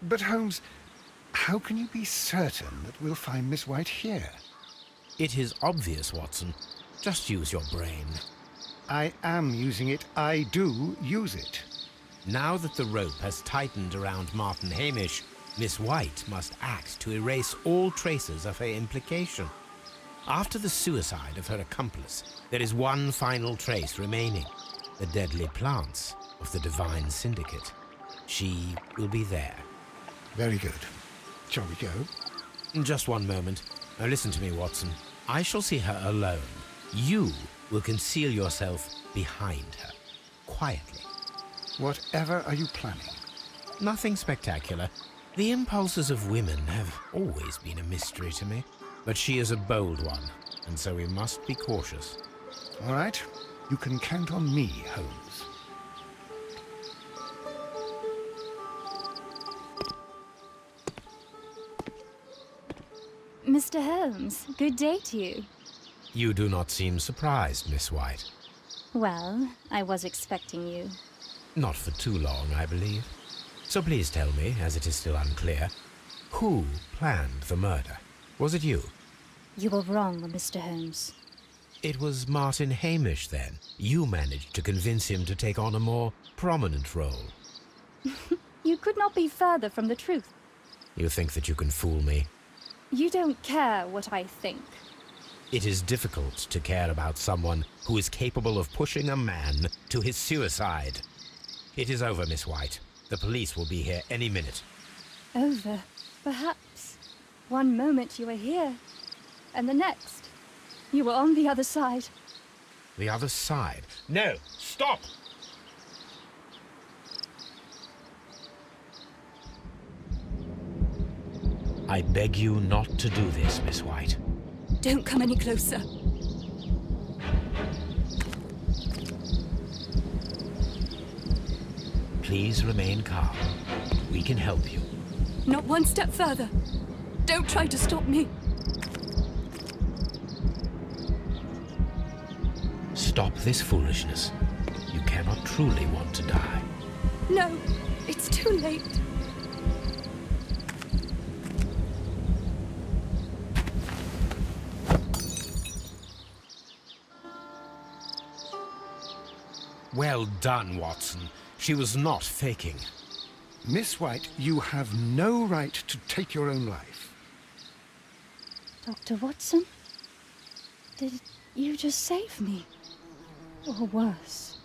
But Holmes, how can you be certain that we'll find Miss White here? It is obvious, Watson. Just use your brain. I am using it. I do use it. Now that the rope has tightened around Martin Hamish, Miss White must act to erase all traces of her implication. After the suicide of her accomplice, there is one final trace remaining: the deadly plants of the Divine Syndicate. She will be there. Very good. Shall we go? Just one moment. Now listen to me, Watson. I shall see her alone. You will conceal yourself behind her, quietly. Whatever are you planning? Nothing spectacular. The impulses of women have always been a mystery to me. But she is a bold one, and so we must be cautious. All right. You can count on me, Holmes. Mr. Holmes, good day to you. You do not seem surprised, Miss White. Well, I was expecting you. Not for too long, I believe. So please tell me, as it is still unclear, who planned the murder? Was it you? You were wrong, Mr. Holmes. It was Martin Hamish, then. You managed to convince him to take on a more prominent role. You could not be further from the truth. You think that you can fool me? You don't care what I think. It is difficult to care about someone who is capable of pushing a man to his suicide. It is over, Miss White. The police will be here any minute. Over, perhaps. One moment you were here, and the next, you were on the other side. The other side? No! Stop! I beg you not to do this, Miss White. Don't come any closer. Please remain calm. We can help you. Not one step further. Don't try to stop me. Stop this foolishness. You cannot truly want to die. No, it's too late. Well done, Watson. She was not faking. Miss White, you have no right to take your own life. Dr. Watson? Did you just save me? Or worse?